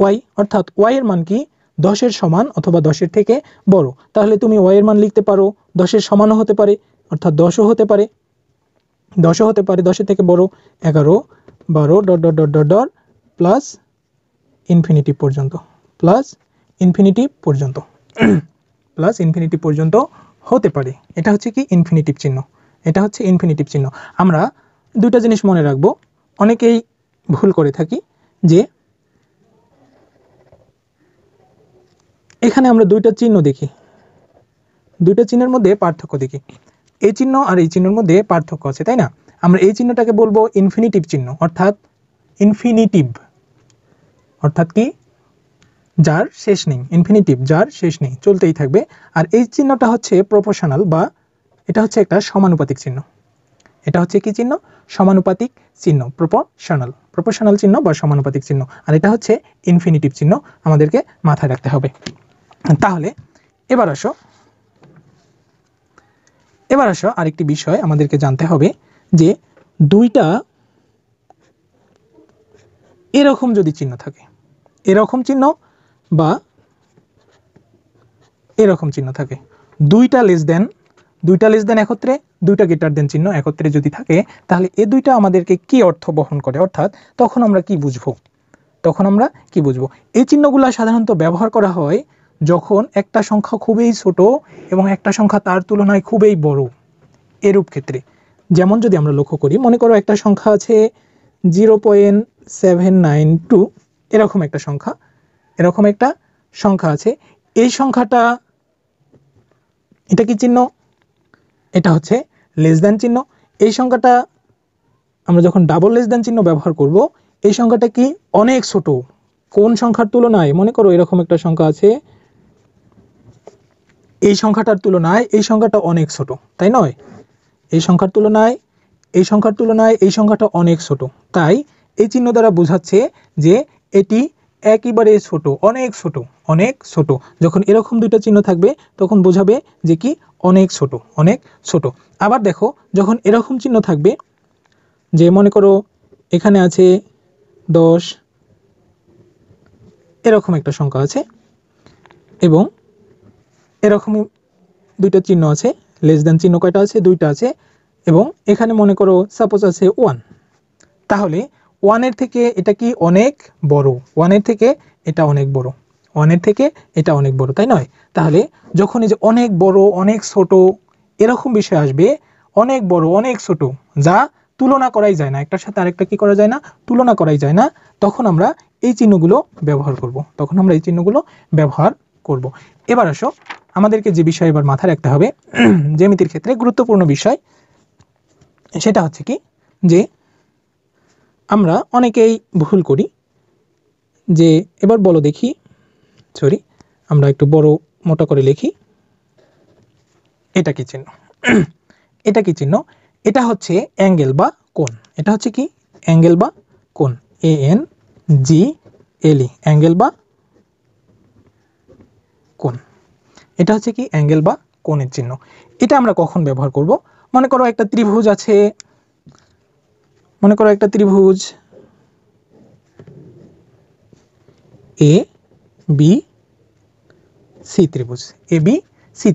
ওয়াই, অর্থাৎ ওয়াই এর মান কি 10-এর সমান অথবা 10-এর থেকে বড়। তাহলে তুমি y এর মান লিখতে পারো 10-এর সমানও হতে পারে, অর্থাৎ 10ও হতে পারে, 10ও হতে পারে 10-এর থেকে বড়, 11, 12 dot dot dot dot dot plus infinity পর্যন্ত, প্লাস ইনফিনিটি পর্যন্ত প্লাস ইনফিনিটি পর্যন্ত হতে পারে। এটা হচ্ছে কি ইনফিনিটিভ চিহ্ন, এটা হচ্ছে ইনফিনিটিভ চিহ্ন। আমরা দুইটা জিনিস মনে রাখবো, অনেকেই ভুল করে থাকি যে এখানে আমরা দুইটা চিহ্ন দেখি, দুইটা চিহ্নের মধ্যে পার্থক্য দেখি, এই চিহ্ন আর এই চিহ্নের মধ্যে পার্থক্য আছে, তাই না? আমরা এই চিহ্নটাকে বলবো ইনফিনিটিভ চিহ্ন, অর্থাৎ ইনফিনিটিভ, অর্থাৎ কি যার শেষ নেই, ইনফিনিটিভ যার শেষ নেই, চলতেই থাকবে। আর এই চিহ্নটা হচ্ছে প্রপোর্শনাল, বা এটা হচ্ছে একটা সমানুপাতিক চিহ্ন। এটা হচ্ছে কি চিহ্ন? সমানুপাতিক চিহ্ন, প্রপোর্শনাল, প্রপোর্শনাল চিহ্ন বা সমানুপাতিক চিহ্ন। আর এটা হচ্ছে ইনফিনিটিভ চিহ্ন, আমাদেরকে মাথায় রাখতে হবে। তাহলে এবার আসো আরেকটি বিষয় আমাদেরকে জানতে হবে যে দুইটা এরকম যদি চিহ্ন থাকে, এরকম চিহ্ন বা এরকম চিহ্ন থাকে, দুইটা লেস দেন একত্রে, দুইটা গ্রেটার দেন চিহ্ন একত্রে যদি থাকে, তাহলে এই দুইটা আমাদেরকে কি অর্থ বহন করে, অর্থাৎ তখন আমরা কি বুঝবো? এই চিহ্নগুলো সাধারণত ব্যবহার করা হয় যখন একটা সংখ্যা খুবই ছোট এবং একটা সংখ্যা তার তুলনায় খুবই বড়, এরূপ ক্ষেত্রে। যেমন যদি আমরা লক্ষ্য করি, মনে করো একটা সংখ্যা আছে 0.792, এরকম একটা সংখ্যা আছে। এই সংখ্যাটা, এটা কি চিহ্ন? এটা হচ্ছে লেস দ্যান চিহ্ন। এই সংখ্যাটা আমরা যখন ডাবল লেস দ্যান চিহ্ন ব্যবহার করব, এই সংখ্যাটা কি অনেক ছোট কোন সংখ্যার তুলনায়? মনে করো এরকম একটা সংখ্যা আছে, এই সংখ্যাটার তুলনায় এই সংখ্যাটা অনেক ছোট, তাই নয়? এই সংখ্যার তুলনায় এই সংখ্যাটা অনেক ছোট, তাই এই চিহ্ন দ্বারা বোঝাচ্ছে যে এটি একেবারে ছোট, অনেক ছোট। যখন এরকম দুইটা চিহ্ন থাকবে তখন বোঝাবে যে কি অনেক ছোট। আবার দেখো, যখন এরকম চিহ্ন থাকবে, যে মনে করো এখানে আছে 10, এরকম একটা সংখ্যা আছে এবং এরকমই দুইটা চিহ্ন আছে, লেস দ্যান চিহ্ন কয়টা আছে? দুইটা আছে। এবং এখানে মনে করো সাপোজ আছে 1, তাহলে 1-এর থেকে এটা কি অনেক বড়, 1-এর থেকে এটা অনেক বড়, 1-এর থেকে এটা অনেক বড়, তাই নয়? তাহলে যখন এই যে অনেক বড় অনেক ছোট এরকম বিষয় আসবে, অনেক বড় অনেক ছোট, যা তুলনা করাই যায় না, একটার সাথে আরেকটা কি করা যায় না? তুলনা করাই যায় না, তখন আমরা এই চিহ্নগুলো ব্যবহার করব। এবার আসো, আমাদেরকে যে বিষয় এবার মাথায় রাখতে হবে জ্যামিতির ক্ষেত্রে গুরুত্বপূর্ণ বিষয়, সেটা হচ্ছে কি যে আমরা অনেকেই ভুল করি যে, এবার বলো দেখি, আমরা একটু বড় মোটা করে লিখি, এটা কি চিহ্ন? এটা কি চিহ্ন? এটা হচ্ছে অ্যাঙ্গেল বা কোণ। এটা হচ্ছে কি অ্যাঙ্গেল বা কোণ, ANGLE, অ্যাঙ্গেল বা কোণ। এটা হচ্ছে কি অ্যাঙ্গেল বা কোণের চিহ্ন। এটা আমরা কখন ব্যবহার করব? মনে করো একটা ত্রিভুজ আছে, ABC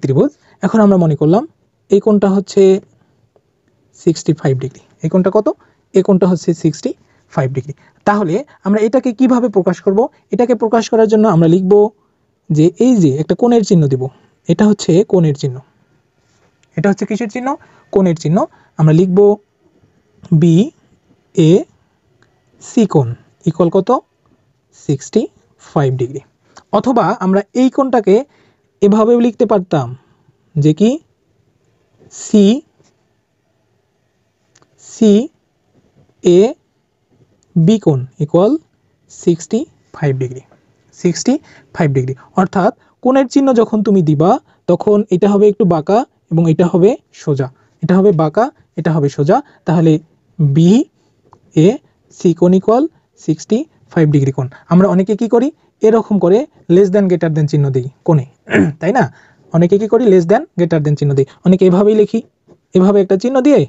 ত্রিভুজ। এখন আমরা মনে করলাম এই কোণটা হচ্ছে 65 ডিগ্রি। এই কোণটা কত? এই কোণটা হচ্ছে 65 ডিগ্রি। তাহলে আমরা এটাকে কিভাবে প্রকাশ করব? এটাকে প্রকাশ করার জন্য আমরা লিখব যে এই যে একটা কোণের চিহ্ন দিব, এটা হচ্ছে কোণের চিহ্ন। এটা হচ্ছে কিসের চিহ্ন? কোণের চিহ্ন। আমরা লিখব BAC কোণ ইকুয়াল কত? 65 ডিগ্রি। অথবা আমরা এই কোণটাকে এভাবেও লিখতে পারতাম যে কি CAB কোণ ইকুয়াল 65 ডিগ্রি। 65 ডিগ্রি, অর্থাৎ কোণের চিহ্ন যখন তুমি দিবা তখন এটা হবে একটু বাঁকা এবং এটা হবে সোজা, এটা হবে বাঁকা, এটা হবে সোজা। তাহলে BAC কোণ ইকুয়াল 65 ডিগ্রি কোণ। আমরা অনেকে কি করি? এরকম করে লেস দ্যান গ্রেটার দেন চিহ্ন দিই কোণে, তাই না? অনেকে কি করি? লেস দ্যান গ্রেটার দেন চিহ্ন দিই। অনেকে এভাবেই লিখি, এভাবে একটা চিহ্ন দিয়ে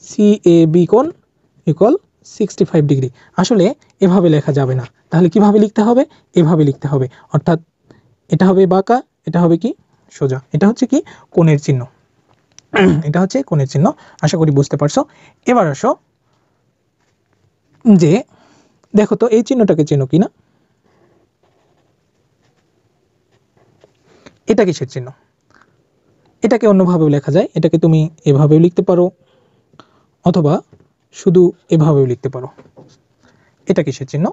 CAB কোণ ইকুয়াল 65 ডিগ্রি। আসলে এভাবে লেখা যাবে না, তাহলে কিভাবে লিখতে হবে? এভাবে লিখতে হবে, অর্থাৎ এটা হবে বাঁকা, এটা হবে কি সোজা। এটা হচ্ছে কি কোণের চিহ্ন, এটা হচ্ছে কোণের চিহ্ন। আশা করি বুঝতে পারছো। এবার আসো যে দেখো তো এই চিহ্নটাকে চেনো কিনা, এটা কিসের চিহ্ন? এটাকে অন্যভাবেও লেখা যায়, এটাকে তুমি এভাবেও লিখতে পারো অথবা শুধু এভাবেও লিখতে পারো। এটা কিসের চিহ্ন?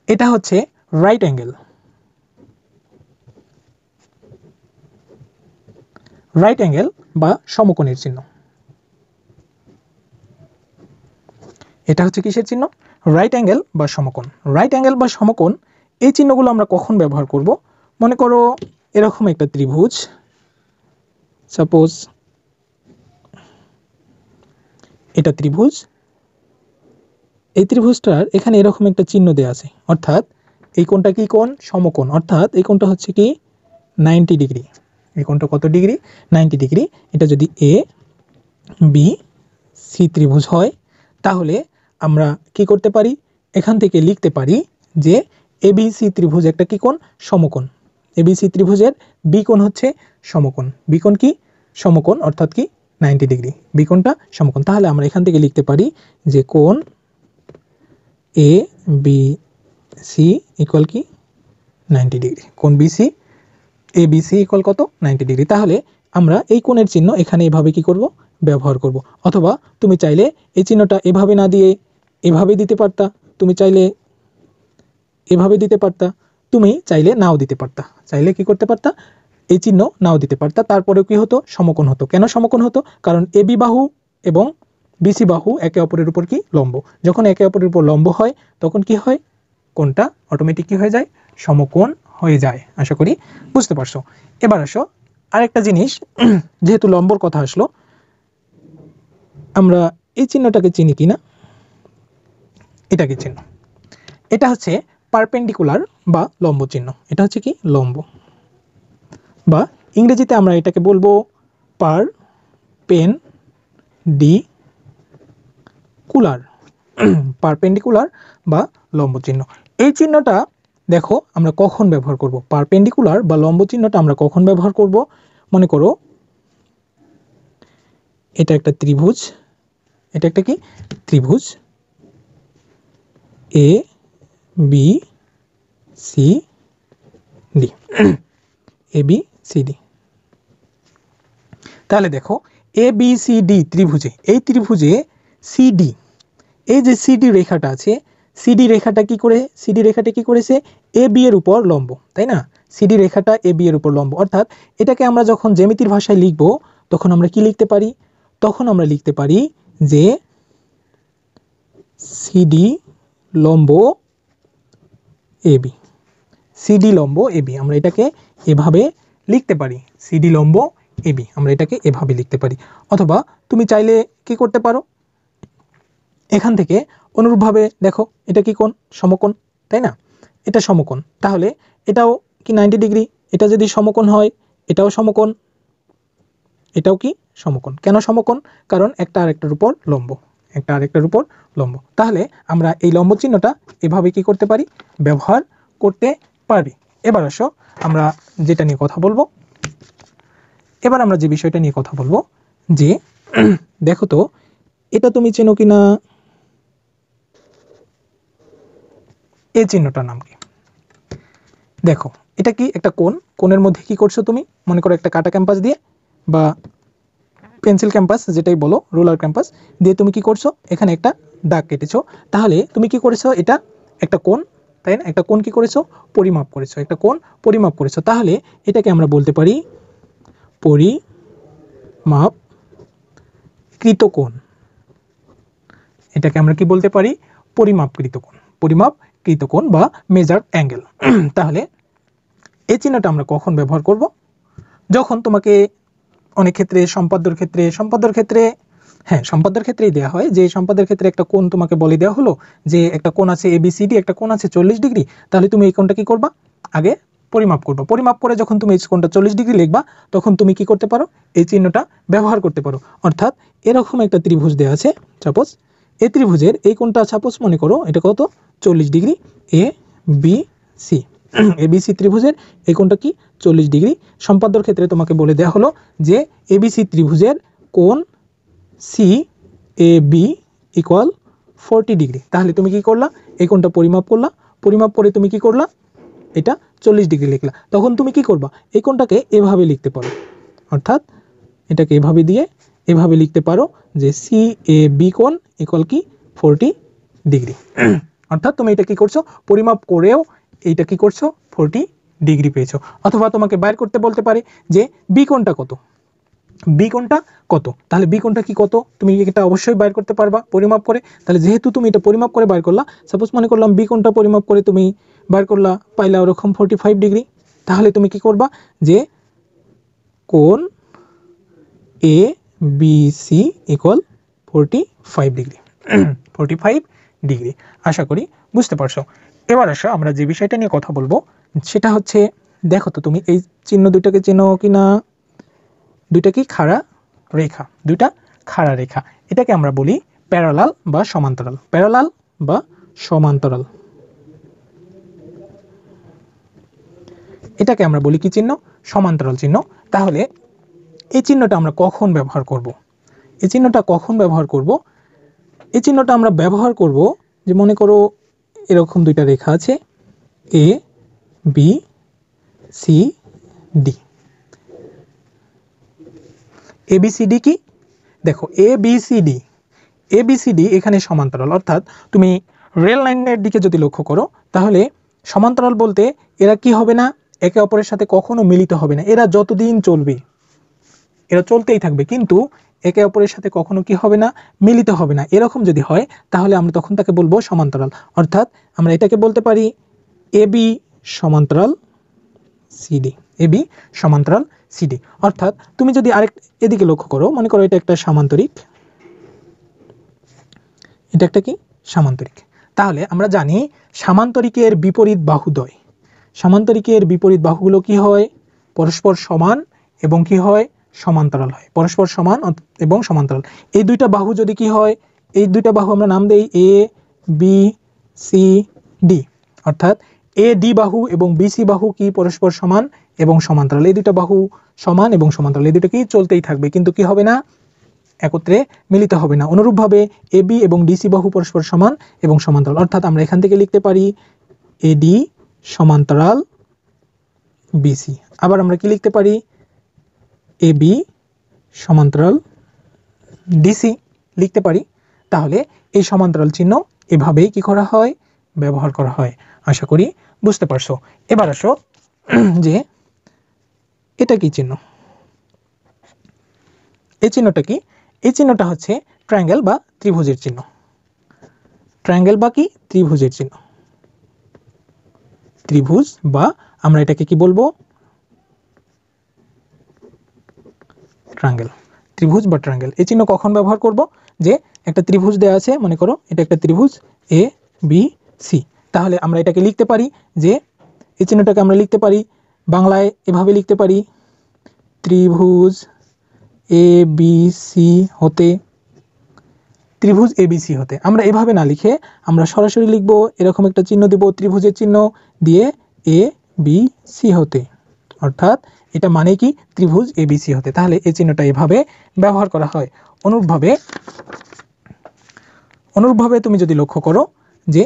এটা হচ্ছে রাইট অ্যাঙ্গেল, রাইট অ্যাঙ্গেল বা সমকোণের চিহ্ন। এটা হচ্ছে কিসের চিহ্ন? রাইট অ্যাঙ্গেল বা সমকোণ। রাইট অ্যাঙ্গেল বা সমকোণ এই চিহ্নগুলো আমরা কখন ব্যবহার করব? মনে করো এরকম একটা ত্রিভুজ, সাপোজ এটা ত্রিভুজ, এই ত্রিভুজটার এখানে এরকম একটা চিহ্ন দেওয়া আছে, অর্থাৎ এই কোণটা কি কোণ? সমকোণ। অর্থাৎ এই কোণটা হচ্ছে কি 90 ডিগ্রি। এই কোণটা কত ডিগ্রি? 90 ডিগ্রি। এটা যদি এ বি সি ত্রিভুজ হয় তাহলে আমরা কি করতে পারি? এখান থেকে লিখতে পারি যে এবিসি ত্রিভুজ একটা কি কোণ? সমকোণ। এবিসি ত্রিভুজের বি কোণ হচ্ছে সমকোণ। বি কোণ কি? সমকোণ, অর্থাৎ কি 90 ডিগ্রি। বি কোণটা সমকোণ। তাহলে আমরা এখান থেকে লিখতে পারি যে কোণ এ বি সি ইকুয়াল কি 90 ডিগ্রি। কোণ বিসি এ বি সি ইকুয়াল কত? 90 ডিগ্রি। তাহলে আমরা এই কোণের চিহ্ন এখানে এভাবে কি করব? ব্যবহার করব। অথবা তুমি চাইলে এই চিহ্নটা এভাবে না দিয়ে এভাবে দিতে পারতা, তুমি চাইলে এভাবে দিতে পারতা, তুমি চাইলে নাও দিতে পারতা। চাইলে কি করতে পারতা? এই চিহ্ন নাও দিতে পারতা, তারপরেও কি হতো? সমকোণ হতো। কেন সমকোণ হতো? কারণ এবি বাহু এবং বিসি বাহু একে অপরের উপর কি? লম্ব। যখন একে অপরের উপর লম্ব হয় তখন কি হয়? কোণটা অটোমেটিক কি হয়ে যায়? সমকোণ হয়ে যায়। আশা করি বুঝতে পারছো। এবার আসো আরেকটা জিনিস, যেহেতু লম্বর কথা আসলো, আমরা এই চিহ্নটাকে চিনি কিনা? এটা কি চিহ্ন? এটা হচ্ছে পারপেন্ডিকুলার বা লম্ব চিহ্ন। এটা হচ্ছে কি? লম্ব, বা ইংরেজিতে আমরা এটাকে বলবো পার পেন ডি কুলার, পারপেন্ডিকুলার বা লম্ব চিহ্ন। এই চিহ্নটা দেখো আমরা কখন ব্যবহার করব? পারপেন্ডিকুলার বা লম্ব চিহ্নটা আমরা কখন ব্যবহার করব? মনে করো এটা একটা ত্রিভুজ, এটা একটা কি? ত্রিভুজ এ বি সি ডি, এ বি সি ডি। তাহলে দেখো এ বি সি ডি ত্রিভুজে, এই ত্রিভুজে সিডি, এই যে সিডি রেখাটা আছে, সিডি রেখাটা কি করে? সিডি রেখাটা কি করেছে? এ বি এর উপর লম্ব, তাই না? সিডি রেখাটা এ বি এর উপর লম্ব। অর্থাৎ এটাকে আমরা যখন জ্যামিতির ভাষায় লিখব তখন আমরা কি লিখতে পারি? তখন আমরা লিখতে পারি যে সিডি লম্ব এ বি, সিডি লম্ব এ বি। আমরা এটাকে এভাবে লিখতে পারি, সিডি লম্ব এ বি, আমরা এটাকে এভাবে লিখতে পারি। অথবা তুমি চাইলে কি করতে পারো? এখান থেকে অনুরূপভাবে দেখো এটা কি কোণ? সমকোণ, তাই না? এটা সমকোণ, তাহলে এটাও কি 90 ডিগ্রি। এটা যদি সমকোণ হয় এটাও সমকোণ, এটাও কি সমকোণ। কেন সমকোণ? কারণ একটা আরেকটার উপর লম্ব, একটা আরেকটার উপর লম্ব। তাহলে আমরা এই লম্ব চিহ্নটা এভাবে কি করতে পারি? ব্যবহার করতে পারি। এবার আসো আমরা যেটা নিয়ে কথা বলবো, এবার আমরা যে বিষয়টা নিয়ে কথা বলবো যে দেখো তো এটা তুমি চেনো কিনা? এই চিহ্নটার নাম কি? দেখো এটা কি? একটা কোণ। কোণের মধ্যে কি করছো তুমি? মনে করো একটা কাটা ক্যাম্পাস দিয়ে বা পেন্সিল ক্যাম্পাস যেটাই বলো, রোলার ক্যাম্পাস দিয়ে তুমি কি করছো? এখানে একটা দাগ কেটেছো। তাহলে তুমি কি করেছো? এটা একটা কোণ, তাই না? একটা কোণ কি করেছো? পরিমাপ করেছো, একটা কোণ পরিমাপ করেছো। তাহলে এটাকে আমরা বলতে পারি পরিমাপকৃত কোণ। এটাকে আমরা কি বলতে পারি? পরিমাপকৃত কোণ, পরিমাপকৃত কোণ বা মেজার্ড অ্যাঙ্গেল। তাহলে এই চিহ্নটা আমরা কখন ব্যবহার করব? যখন তোমাকে অনেক ক্ষেত্রে সম্পাদ্যর ক্ষেত্রে হ্যাঁ সম্পাদ্যর ক্ষেত্রেই দেওয়া হয়, যে সম্পাদ্যের ক্ষেত্রে একটা কোণ তোমাকে বলে দেওয়া হলো যে একটা কোণ আছে এবিসিডি, একটা কোণ আছে 40 ডিগ্রি। তাহলে তুমি এই কোণটা কি করবা? আগে পরিমাপ করবা। পরিমাপ করে যখন তুমি এই কোণটা 40 ডিগ্রি লিখবা তখন তুমি কি করতে পারো? এই চিহ্নটা ব্যবহার করতে পারো। অর্থাৎ এরকম একটা ত্রিভুজ দেওয়া আছে, সাপোজ এই ত্রিভুজের এই কোণটা সাপোজ মনে করো এটা কত? 40 ডিগ্রি এ বি সি। এবিসি ত্রিভুজের এই কোণটা কি 40 ডিগ্রি। সম্পাদ্যর ক্ষেত্রে তোমাকে বলে দেওয়া হলো যে এবিসি ত্রিভুজের কোণ C A B equal 40 degree. তাহলে তুমি কি করলা, এই কোণটা পরিমাপ করলা, পরিমাপ করে তুমি কি করলা, এটা 40 ডিগ্রি লিখলা। তখন তুমি কি করবা, এই কোণটাকে এভাবে লিখতে পারো, অর্থাৎ এটাকে এভাবে দিয়ে এভাবে লিখতে পারো যে সি এ বি কোণ ইকুয়াল কি 40 ডিগ্রি। অর্থাৎ তুমি এটা কি করছো, পরিমাপ করেও এইটা কি করছো 40 ডিগ্রি পেয়েছো। অথবা তোমাকে বাইর করতে বলতে পারে যে বি কোণটা কত, বি কোণটা কত, তাহলে বি কোণটা কি কত তুমি এটা অবশ্যই বাইর করতে পারবা পরিমাপ করে। তাহলে যেহেতু তুমি এটা পরিমাপ করে বাইর করলা, সাপোজ মনে করলাম বি কোণটা পরিমাপ করে তুমি বাইর করলা, পাইলা ওরকম 45 ডিগ্রি, তাহলে তুমি কি করবা যে কোণ A B C equal 45 degree. 45 degree, আশা করি বুঝতে পারছো। এবার আসো আমরা যে বিষয়টা নিয়ে কথা বলবো সেটা হচ্ছে, দেখো তো তুমি এই চিহ্ন দুইটাকে চেনো কিনা, দুইটা কি খাড়া রেখা, দুইটা খাড়া রেখা, এটাকে আমরা বলি প্যারালাল বা সমান্তরাল, প্যারালাল বা সমান্তরাল, এটাকে আমরা বলি কি চিহ্ন, সমান্তরাল চিহ্ন। তাহলে এই চিহ্নটা আমরা কখন ব্যবহার করব, এই চিহ্নটা কখন ব্যবহার করব, এই চিহ্নটা আমরা ব্যবহার করব যে মনে করো এরকম দুইটা রেখা আছে এ বি সি ডি, এ বি সি ডি কি, দেখো এ বি সি ডি, এ বি সি ডি এখানে সমান্তরাল, অর্থাৎ তুমি রেল লাইনের দিকে যদি লক্ষ্য করো তাহলে সমান্তরাল বলতে এরা কি হবে না, একে অপরের সাথে কখনো মিলিত হবে না, এরা যতদিন চলবে এরা চলতেই থাকবে, কিন্তু একে অপরের সাথে কখনো কি হবে না, মিলিত হবে না। এরকম যদি হয় তাহলে আমরা তখন তাকে বলবো সমান্তরাল। অর্থাৎ আমরা এটাকে বলতে পারি এ বি সমান্তরাল সিডি, এ বি সমান্তরাল সিডি। অর্থাৎ তুমি যদি আরেক এদিকে লক্ষ্য করো, মনে করো এটা একটা সামান্তরিক, এটা একটা কি সামান্তরিক, তাহলে আমরা জানি সামান্তরিকের বিপরীত বাহুদ্বয়, সামান্তরিকের বিপরীত বাহুগুলো কি হয়, পরস্পর সমান এবং কি হয় সমান্তরাল হয়, পরস্পর সমান এবং সমান্তরাল। এই দুইটা বাহু যদি কি হয়, এই দুইটা বাহু আমরা নাম দেই এ বি সি ডি, অর্থাৎ এ ডি বাহু এবং বিসি বাহু কি পরস্পর সমান এবং সমান্তরাল, এই দুইটা বাহু সমান এবং সমান্তরাল, এই দুটো কি চলতেই থাকবে কিন্তু কি হবে না, একত্রে মিলিত হবে না। অনুরূপভাবে এ বি এবং ডিসি বাহু পরস্পর সমান এবং সমান্তরাল, অর্থাৎ আমরা এখান থেকে লিখতে পারি এডি সমান্তরাল বিসি। আবার আমরা কি লিখতে পারি এ বি সমান্তরাল ডিসি লিখতে পারি। তাহলে এই সমান্তরাল চিহ্ন এভাবেই কি করা হয়, ব্যবহার করা হয়। আশা করি বুঝতে পারছো। এবার আসো যে এটা কি চিহ্ন, এই চিহ্নটা কি, এই চিহ্নটা হচ্ছে ট্রায়াঙ্গেল বা ত্রিভুজের চিহ্ন, ট্রায়াঙ্গেল বা কি ত্রিভুজের চিহ্ন, ত্রিভুজ বা আমরা এটাকে কি বলবো ট্রায়াঙ্গেল, ত্রিভুজ বা ট্রায়াঙ্গেল। এই চিহ্ন কখন ব্যবহার করব, যে একটা ত্রিভুজ দেওয়া আছে, মনে করো এটা একটা ত্রিভুজ এ বি সি, তাহলে আমরা এটাকে লিখতে পারি যে এই চিহ্নটাকে আমরা লিখতে পারি বাংলায় এভাবে লিখতে পারি ত্রিভুজ এ বি সি হতে, ত্রিভুজ এবিসি হতে। আমরা এভাবে না লিখে আমরা সরাসরি লিখব, এরকম একটা চিহ্ন দেব ত্রিভুজের চিহ্ন দিয়ে এ বি সি হতে, অর্থাৎ এটা মানে কি ত্রিভুজ এবিসি হতে। তাহলে এই চিহ্নটা এভাবে ব্যবহার করা হয়। অনুরূপভাবে তুমি যদি লক্ষ্য করো যে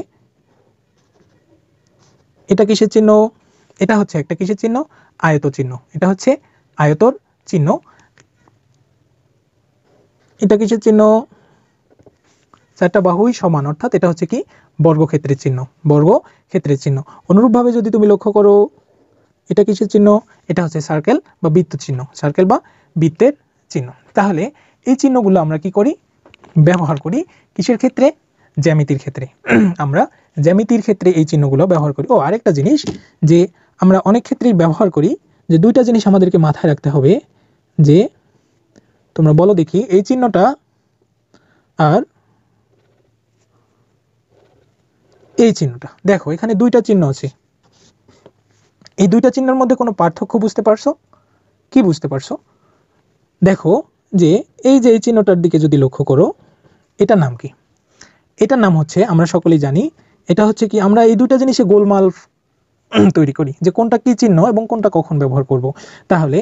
এটা কিসের চিহ্ন, এটা হচ্ছে একটা কিসের চিহ্ন, আয়ত চিহ্ন, এটা হচ্ছে আয়তর চিহ্ন, এটা কিসের চিহ্ন, চারটা বাহুই সমান, অর্থাৎ এটা হচ্ছে কি বর্গক্ষেত্রের চিহ্ন, বর্গক্ষেত্রের চিহ্ন। অনুরূপভাবে যদি তুমি লক্ষ্য করো এটা কিসের চিহ্ন, এটা হচ্ছে সার্কেল বা বৃত্ত চিহ্ন, সার্কেল বা বৃত্তের চিহ্ন। তাহলে এই চিহ্নগুলো আমরা কি করি, ব্যবহার করি কিসের ক্ষেত্রে, জ্যামিতির ক্ষেত্রে। আমরা জ্যামিতির ক্ষেত্রে এই চিহ্নগুলো ব্যবহার করি। ও আরেকটা জিনিস যে আমরা অনেক ক্ষেত্রেই ব্যবহার করি, যে দুইটা জিনিস আমাদেরকে মাথায় রাখতে হবে, যে তোমরা বলো দেখি এই চিহ্নটা আর এই চিহ্নটা, দেখো এখানে দুইটা চিহ্ন আছে, এই দুইটা চিহ্নের মধ্যে কোনো পার্থক্য বুঝতে পারছো, কি বুঝতে পারছো, দেখো যে এই যে এই চিহ্নটার দিকে যদি লক্ষ্য করো, এটার নাম কি, এটার নাম হচ্ছে আমরা সকলেই জানি এটা হচ্ছে কি, আমরা এই দুইটা জিনিসে গোলমাল তৈরি করি যে কোনটা কি চিহ্ন এবং কোনটা কখন ব্যবহার করব। তাহলে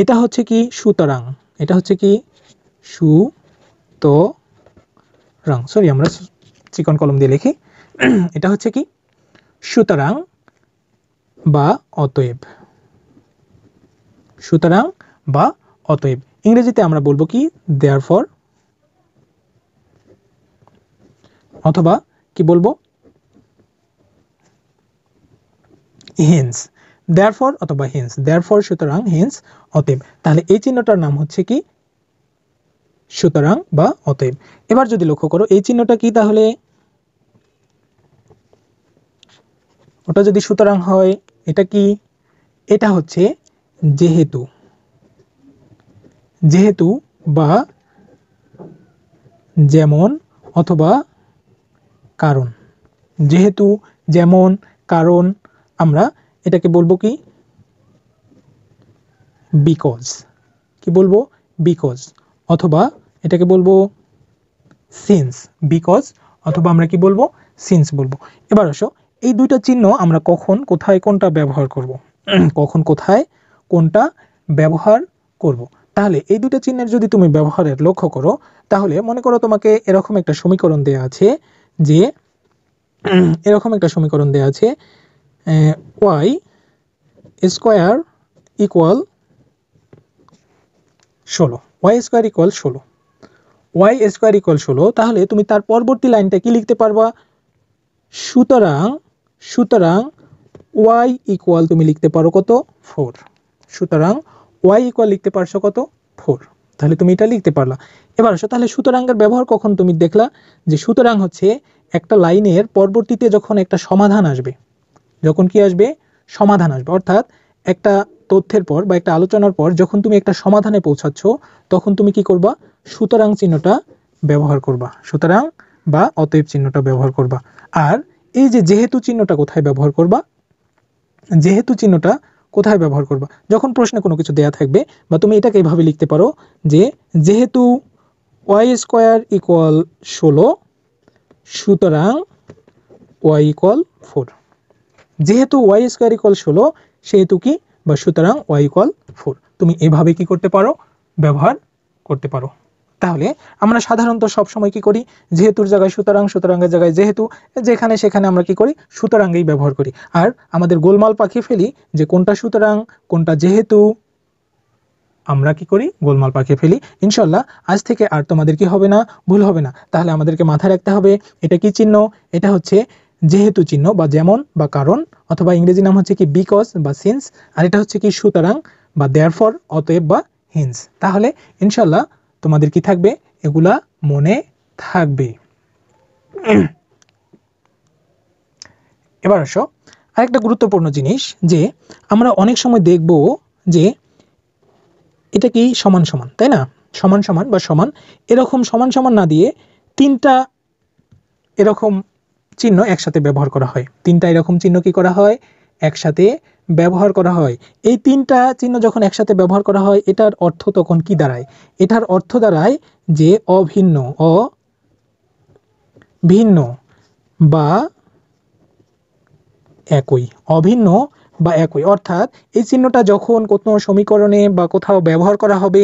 এটা হচ্ছে কি সুতরাং, এটা হচ্ছে কি সুতরাং, সরি আমরা চিকন কলম দিয়ে লিখি, এটা হচ্ছে কি সুতরাং বা অতএব, সুতরাং বা অতএব। ইংরেজিতে আমরা বলবো কি দেয়ারফর, অথবা কি বলবো হেন্স, দেয়ারফর অথবা হেন্স, দেয়ারফর সুতরাং, হেন্স অতএব। তাহলে এই চিহ্নটার নাম হচ্ছে কি সুতরাং বা অতএব। এবার যদি লক্ষ্য করো এই চিহ্নটা কি, তাহলে ওটা যদি সুতরাং হয় এটা কি, এটা হচ্ছে যেহেতু, যেহেতু বা যেমন অথবা কারণ, যেহেতু যেমন কারণ আমরা এটাকে বলবো কি বিকজ, কি বলবো বিকজ, অথবা এটাকে বলবো সিন্স, বিকজ অথবা আমরা কি বলবো সিন্স বলবো। এবার আসো এই দুইটা চিহ্ন আমরা কখন কোথায় কোনটা ব্যবহার করব, কখন কোথায় কোনটা ব্যবহার করব। তাহলে এই দুটো চিহ্নের যদি তুমি ব্যবহারের লক্ষ্য করো, তাহলে মনে করো তোমাকে এরকম একটা সমীকরণ দেয়া আছে, যে এরকম একটা সমীকরণ দেয়া আছে y square equal 16, y square equal 16, y square equal 16। তাহলে তুমি তার পরবর্তী লাইনটা কি লিখতে পারবা, সুতরাং, সুতরাং y ইকুয়াল তুমি লিখতে পারো কত 4, সুতরাং y ইকুয়াল লিখতে পারছো কত 4, তাহলে তুমি এটা লিখতে পারলা। এবার আসো তাহলে সুতরাংয়ের ব্যবহার কখন তুমি দেখলা, যে সুতরাং হচ্ছে একটা লাইনের পরবর্তীতে যখন একটা সমাধান আসবে, যখন কি আসবে সমাধান আসবে, অর্থাৎ একটা তথ্যের পর বা একটা আলোচনার পর যখন তুমি একটা সমাধানে পৌঁছাচ্ছ, তখন তুমি কি করবা সুতরাং চিহ্নটা ব্যবহার করবা, সুতরাং বা অতএব চিহ্নটা ব্যবহার করবা। আর এই যে যেহেতু চিহ্নটা কোথায় ব্যবহার করবা, যেহেতু চিহ্নটা কোথায় ব্যবহার করবা, যখন প্রশ্নে কোনো কিছু দেয়া থাকবে, বা তুমি এটাকে এইভাবে লিখতে পারো যে যেহেতু y স্কোয়ার ইকুয়াল 16 সুতরাং y ইকুয়াল 4, যেহেতু y স্কোয়ার ইকুয়াল 16 সেহেতু কি বা সুতরাং y ইকুয়াল 4, তুমি এভাবে কি করতে পারো ব্যবহার করতে পারো। তাহলে আমরা সাধারণত সব সময় কি করি, যেহেতুর জায়গায় সুতরাং, সুতরাংয়ের জায়গায় যেহেতু, যেখানে সেখানে আমরা কি করি সুতরাংই ব্যবহার করি, আর আমাদের গোলমাল পাকিয়ে ফেলি যে কোনটা সুতরাং কোনটা যেহেতু, আমরা কি করি গোলমাল পাকিয়ে ফেলি। ইনশাল্লাহ আজ থেকে আর তোমাদের কি হবে না, ভুল হবে না। তাহলে আমাদেরকে মাথায় রাখতে হবে এটা কি চিহ্ন, এটা হচ্ছে যেহেতু চিহ্ন বা যেমন বা কারণ, অথবা ইংরেজি নাম হচ্ছে কি বিকজ বা সিন্স, আর এটা হচ্ছে কি সুতরাং বা দেয়ারফর অতএব বা হিন্স। তাহলে ইনশাল্লাহ তোমাদের কি থাকবে, এগুলা মনে থাকবে। এবার আসো আরেকটা গুরুত্বপূর্ণ জিনিস, যে আমরা অনেক সময় দেখব যে এটা কি সমান সমান, তাই না, সমান সমান বা সমান, এরকম সমান সমান না দিয়ে তিনটা এরকম চিহ্ন একসাথে ব্যবহার করা হয়, তিনটা এরকম চিহ্ন কি করা হয় একসাথে ব্যবহার করা হয়। এই তিনটা চিহ্ন যখন একসাথে ব্যবহার করা হয় এটার অর্থ তখন কি দাঁড়ায়, এটার অর্থ দাঁড়ায় যে অভিন্ন, অভিন্ন বা একই, অভিন্ন বা একই। অর্থাৎ এই চিহ্নটা যখন কোনো সমীকরণে বা কোথাও ব্যবহার করা হবে,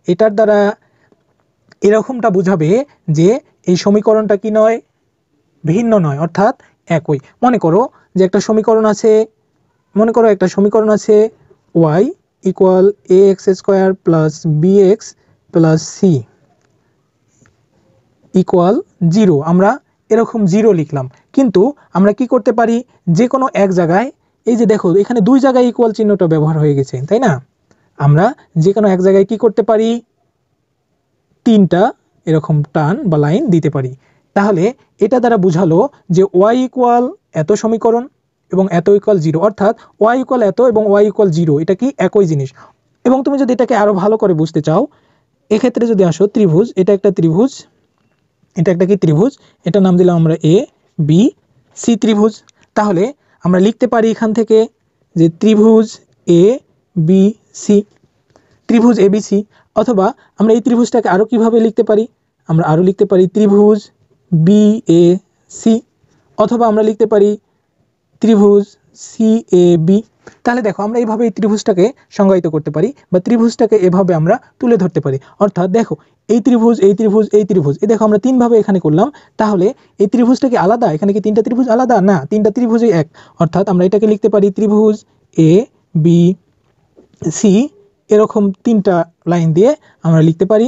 এটার দ্বারা এরকমটা বোঝাবে যে এই সমীকরণটা কি নয়, ভিন্ন নয়, অর্থাৎ একই। মনে করো যে একটা সমীকরণ আছে, মনে করো একটা সমীকরণ আছে y equal ax square plus bx plus c equal 0, আমরা এরকম 0 লিখলাম। কিন্তু আমরা কি করতে পারি, যে কোনো এক জায়গায়, এই যে দেখো এখানে দুই জায়গায় ইকুয়াল চিহ্নটা ব্যবহার হয়ে গেছে, তাই না, আমরা যে কোনো এক জায়গায় কি করতে পারি তিনটা এরকম টান বা লাইন দিতে পারি। তাহলে এটা দ্বারা বুঝালো যে y ইকুয়াল এত সমীকরণ এবং এত ইকুয়াল 0, অর্থাৎ y ইকুয়াল এত এবং y ইকুয়াল 0 এটা কি একই জিনিস। এবং তুমি যদি এটাকে আরো ভালো করে বুঝতে চাও, এক্ষেত্রে যদি আসো ত্রিভুজ, এটা একটা ত্রিভুজ, এটা একটা কি ত্রিভুজ, এটা নাম দিলাম আমরা এ বি সি ত্রিভুজ। তাহলে আমরা লিখতে পারি এখান থেকে যে ত্রিভুজ এ বি সি, ত্রিভুজ এবিসি। অথবা আমরা এই ত্রিভুজটাকে আরও কিভাবে লিখতে পারি, আমরা আরও লিখতে পারি ত্রিভুজ বি এ সি, অথবা আমরা লিখতে পারি ত্রিভুজ সি এ বি। তাহলে দেখো আমরা এইভাবে এই ত্রিভুজটাকে সংজ্ঞায়িত করতে পারি বা ত্রিভুজটাকে এভাবে আমরা তুলে ধরতে পারি। অর্থাৎ দেখো এই ত্রিভুজ এই ত্রিভুজ এই ত্রিভুজ, এই দেখো আমরা তিনভাবে এখানে করলাম। তাহলে এই ত্রিভুজটা কি আলাদা? এখানে কি তিনটা ত্রিভুজ আলাদা? না, তিনটা ত্রিভুজই এক। অর্থাৎ আমরা এটাকে লিখতে পারি ত্রিভুজ এ বি সি, এরকম তিনটা লাইন দিয়ে আমরা লিখতে পারি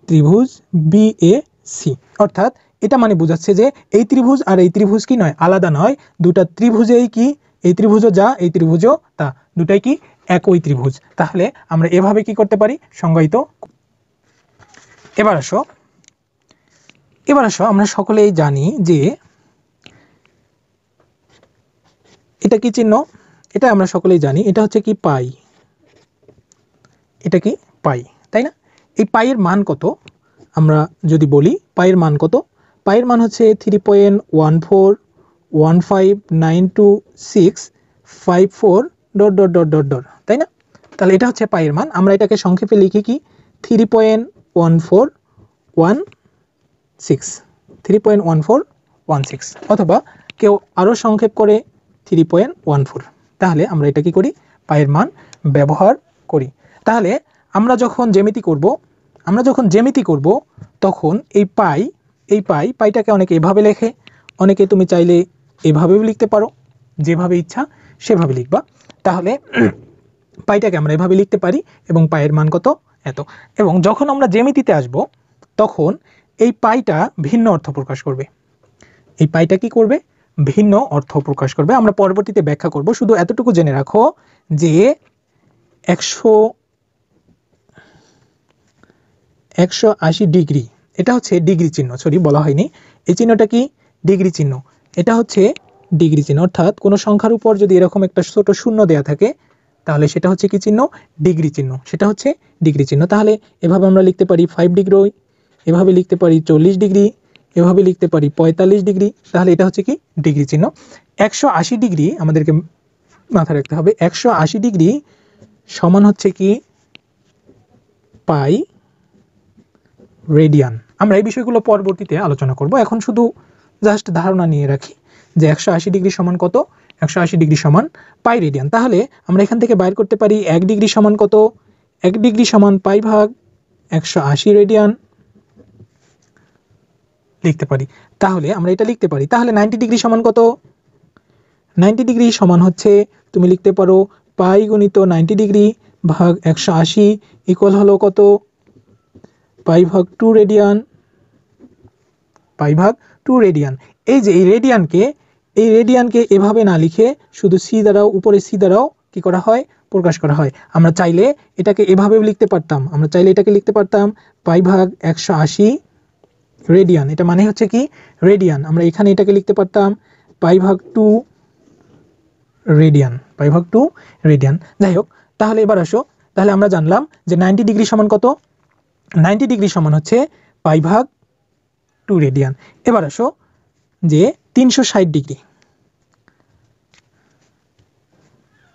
ত্রিভুজ বি এ সি। অর্থাৎ এটা মানে বোঝাচ্ছে যে এই ত্রিভুজ আর এই ত্রিভুজ কি নয়, আলাদা নয়, দুটা ত্রিভুজেই কি, এই ত্রিভুজও যা এই ত্রিভুজও তা, দুটাই কি একই ত্রিভুজ। তাহলে আমরা এভাবে কি করতে পারি, সংজ্ঞায়িত। এবার আসো আমরা সকলেই জানি যে এটা কি চিহ্ন, এটা আমরা সকলেই জানি, এটা হচ্ছে কি পাই, এটা কি পাই, তাই না? এই পাইয়ের মান কত আমরা যদি বলি, পাইয়ের মান কত? পাইয়ের মান হচ্ছে 3.141592654 ... তাই না? তাহলে এটা হচ্ছে পাইয়ের মান। আমরা এটাকে সংক্ষেপে লিখি কি 3.1416 অথবা কেউ আরও সংক্ষেপ করে 3.14। তাহলে আমরা এটা কি করি, পাইয়ের মান ব্যবহার করি। তাহলে আমরা যখন জ্যামিতি করব তখন এই পাইটাকে অনেকে এভাবে লেখে, অনেকে তুমি চাইলে এভাবেও লিখতে পারো, যেভাবে ইচ্ছা সেভাবে লিখবা। তাহলে পাইটাকে আমরা এভাবে লিখতে পারি এবং পাইয়ের মান কত, এত। এবং যখন আমরা জ্যামিতিতে আসব তখন এই পাইটা ভিন্ন অর্থ প্রকাশ করবে। এই পাইটা কি করবে, ভিন্ন অর্থ প্রকাশ করবে। আমরা পরবর্তীতে ব্যাখ্যা করব। শুধু এতটুকু জেনে রাখো যে 180 ডিগ্রি, এটা হচ্ছে ডিগ্রি চিহ্ন, সরি বলা হয়নি, এই চিহ্নটা কি ডিগ্রি চিহ্ন, এটা হচ্ছে ডিগ্রি চিহ্ন। অর্থাৎ কোনো সংখ্যার উপর যদি এরকম একটা ছোট শূন্য দেয়া থাকে তাহলে সেটা হচ্ছে কি চিহ্ন, ডিগ্রি চিহ্ন, সেটা হচ্ছে ডিগ্রি চিহ্ন। তাহলে এভাবে আমরা লিখতে পারি 5 ডিগ্রি, এভাবে লিখতে পারি 40 ডিগ্রি, এভাবে লিখতে পারি 45 ডিগ্রি। তাহলে এটা হচ্ছে কি ডিগ্রি চিহ্ন। 180 ডিগ্রি আমাদেরকে মাথায় রাখতে হবে, 180 ডিগ্রি সমান হচ্ছে কি পাই রেডিয়ান। আমরা এই বিষয়গুলো পরবর্তীতে আলোচনা করব, এখন শুধু জাস্ট ধারণা নিয়ে রাখি যে 180 ডিগ্রি সমান কত, 180 ডিগ্রি সমান পাই রেডিয়ান। তাহলে আমরা এখান থেকে বাইর করতে পারি 1 ডিগ্রি সমান কত, 1 ডিগ্রি সমান পাই ভাগ 180 রেডিয়ান লিখতে পারি। তাহলে আমরা এটা লিখতে পারি। তাহলে 90 ডিগ্রি সমান কত, 90 ডিগ্রি সমান হচ্ছে তুমি লিখতে পারো পাই গুণিত 90 ডিগ্রি ভাগ 180 ইকুয়াল হলো কত, পাই ভাগ 2 রেডিয়ান, পাই ভাগ 2 রেডিয়ান। এই যে এই রেডিয়ানকে এভাবে না লিখে শুধু সি দ্বারাও, উপরে সি দ্বারাও কি করা হয়, প্রকাশ করা হয়। আমরা চাইলে এটাকে এভাবেও লিখতে পারতাম, পাই ভাগ 180 রেডিয়ান, এটা মানে হচ্ছে কি রেডিয়ান। আমরা এখানে এটাকে লিখতে পারতাম পাই ভাগ 2 রেডিয়ান, পাই ভাগ 2 রেডিয়ান। যাই হোক, তাহলে এবার আসো, তাহলে আমরা জানলাম যে 90 ডিগ্রি সমান কত, 90 ডিগ্রি সমান হচ্ছে পাই ভাগ 2 রেডিয়ান। এবার আসো যে 360 ডিগ্রি,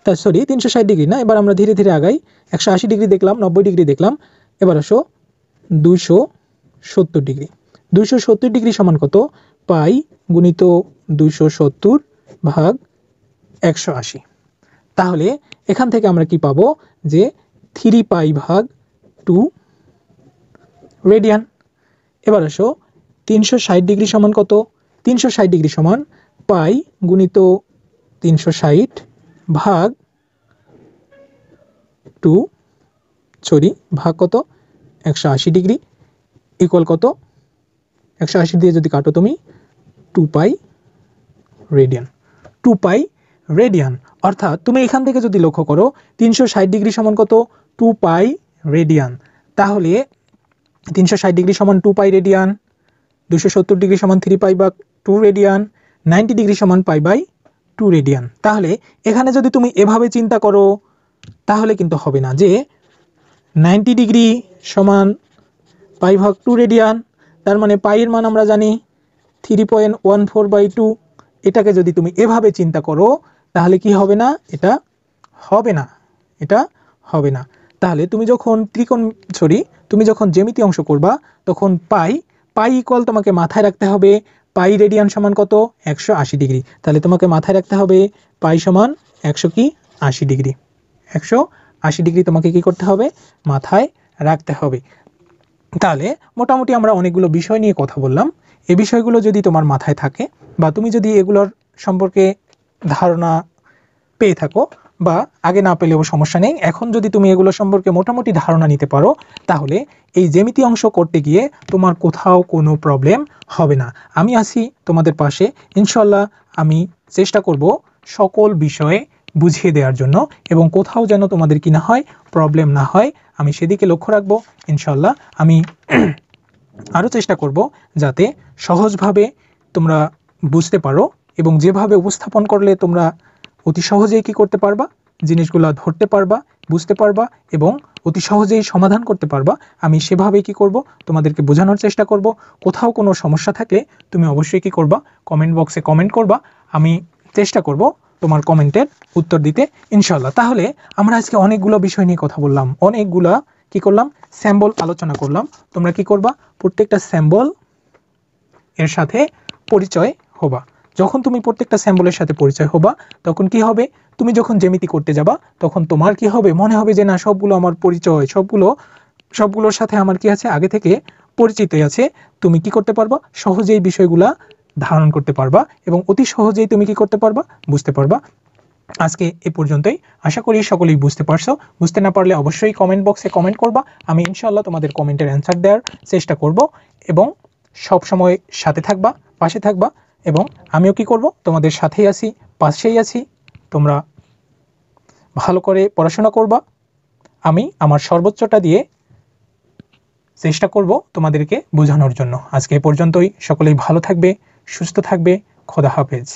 তা সরি 360 ডিগ্রি না, এবার আমরা ধীরে ধীরে আগাই। 180 ডিগ্রি দেখলাম, 90 ডিগ্রি দেখলাম, এবার আসো 270 ডিগ্রি। 270 ডিগ্রি সমান কত, পাই গুণিত 270 ভাগ 180। তাহলে এখান থেকে আমরা কি পাবো যে 3 পাই ভাগ 2 রেডিয়ান। এবার আসো 360 ডিগ্রি সমান কত, 360 ডিগ্রি সমান পাই গুণিত 360 ভাগ 2 ভাগ কত 180 ডিগ্রি ইকুয়াল কত, 180 দিয়ে যদি কাটো তুমি 2 পাই রেডিয়ান, 2 পাই রেডিয়ান। অর্থাৎ তুমি এখান থেকে যদি লক্ষ্য করো 360 ডিগ্রি সমান কত, 2 পাই রেডিয়ান। তাহলে 360 ডিগ্রি সমান 2 পাই রেডিয়ান, 270 ডিগ্রি সমান 3 পাই বাই 2 রেডিয়ান, 90 ডিগ্রি সমান পাই বাই 2 রেডিয়ান। তাহলে এখানে যদি তুমি এভাবে চিন্তা করো তাহলে কিন্তু হবে না, যে 90 ডিগ্রি সমান পাই ভাগ 2 রেডিয়ান, তার মানে পাইয়ের মান আমরা জানি 3.14/2। এটাকে যদি তুমি এভাবে চিন্তা করো তাহলে কি হবে না, এটা হবে না, এটা হবে না। তাহলে তুমি যখন তুমি যখন জ্যামিতি অংশ করবা তখন পাই ইকুয়াল তোমাকে মাথায় রাখতে হবে পাই রেডিয়ান সমান কত? 180 ডিগ্রি। তাহলে তোমাকে মাথায় রাখতে হবে পাই সমান 180 ডিগ্রি। 180 ডিগ্রি তোমাকে কি করতে হবে? মাথায় রাখতে হবে। তাহলে মোটামুটি আমরা অনেকগুলো বিষয় নিয়ে কথা বললাম। এই বিষয়গুলো যদি তোমার মাথায় থাকে বা তুমি যদি এগুলোর সম্পর্কে ধারণা পেয়ে থাকো, বা আগে না পেলেও সমস্যা নেই, এখন যদি তুমি এগুলো সম্পর্কে মোটামুটি ধারণা নিতে পারো, তাহলে এই জ্যামিতি অংশ করতে গিয়ে তোমার কোথাও কোনো প্রবলেম হবে না। আমি আছি তোমাদের পাশে, ইনশাল্লাহ। আমি চেষ্টা করব সকল বিষয়ে বুঝিয়ে দেওয়ার জন্য, এবং কোথাও যেন তোমাদের কি না হয়, প্রবলেম না হয়, আমি সেদিকে লক্ষ্য রাখবো ইনশাল্লাহ। আমি আরও চেষ্টা করব যাতে সহজভাবে তোমরা বুঝতে পারো, এবং যেভাবে উপস্থাপন করলে তোমরা অতি সহজেই কি করতে পারবা, জিনিসগুলো ধরতে পারবা, বুঝতে পারবা এবং অতি সহজেই সমাধান করতে পারবা। আমি সেভাবেই কি করব, তোমাদেরকে বোঝানোর চেষ্টা করব। কোথাও কোনো সমস্যা থাকলে তুমি অবশ্যই কি করবা, কমেন্ট বক্সে কমেন্ট করবা। আমি চেষ্টা করব তোমার কমেন্টের উত্তর দিতে ইনশাল্লাহ। তাহলে আমরা আজকে অনেকগুলো বিষয় নিয়ে কথা বললাম, অনেকগুলা কি করলাম, স্যাম্বল আলোচনা করলাম। তোমরা কি করবা, প্রত্যেকটা স্যাম্বল এর সাথে পরিচয় হবা। যখন তুমি প্রত্যেকটা স্যাম্বলের সাথে পরিচয় হবা, তখন কি হবে, তুমি যখন জ্যামিতি করতে যাবা, তখন তোমার কি হবে, মনে হবে যে না, সবগুলো আমার পরিচয়, সবগুলোর সাথে আমার কি আছে, আগে থেকে পরিচিত আছে। তুমি কি করতে পারবা, সহজেই বিষয়গুলা ধারণ করতে পারবা, এবং অতি সহজেই তুমি কি করতে পারবা, বুঝতে পারবা। আজকে এ পর্যন্তই। আশা করি সকলেই বুঝতে পারছো। বুঝতে না পারলে অবশ্যই কমেন্ট বক্সে কমেন্ট করবা। আমি ইনশাআল্লাহ তোমাদের কমেন্টের অ্যান্সার দেওয়ার চেষ্টা করব, এবং সব সময় সাথে থাকবা, পাশে থাকবা, এবং আমিও কি করব, তোমাদের সাথেই আছি, পাশেই আছি। তোমরা ভালো করে পড়াশোনা করবা। আমি আমার সর্বোচ্চটা দিয়ে চেষ্টা করব তোমাদেরকে বোঝানোর জন্য। আজকে এ পর্যন্তই। সকলেই ভালো থাকবে, সুস্থ থাকবে। খোদা হাফেজ।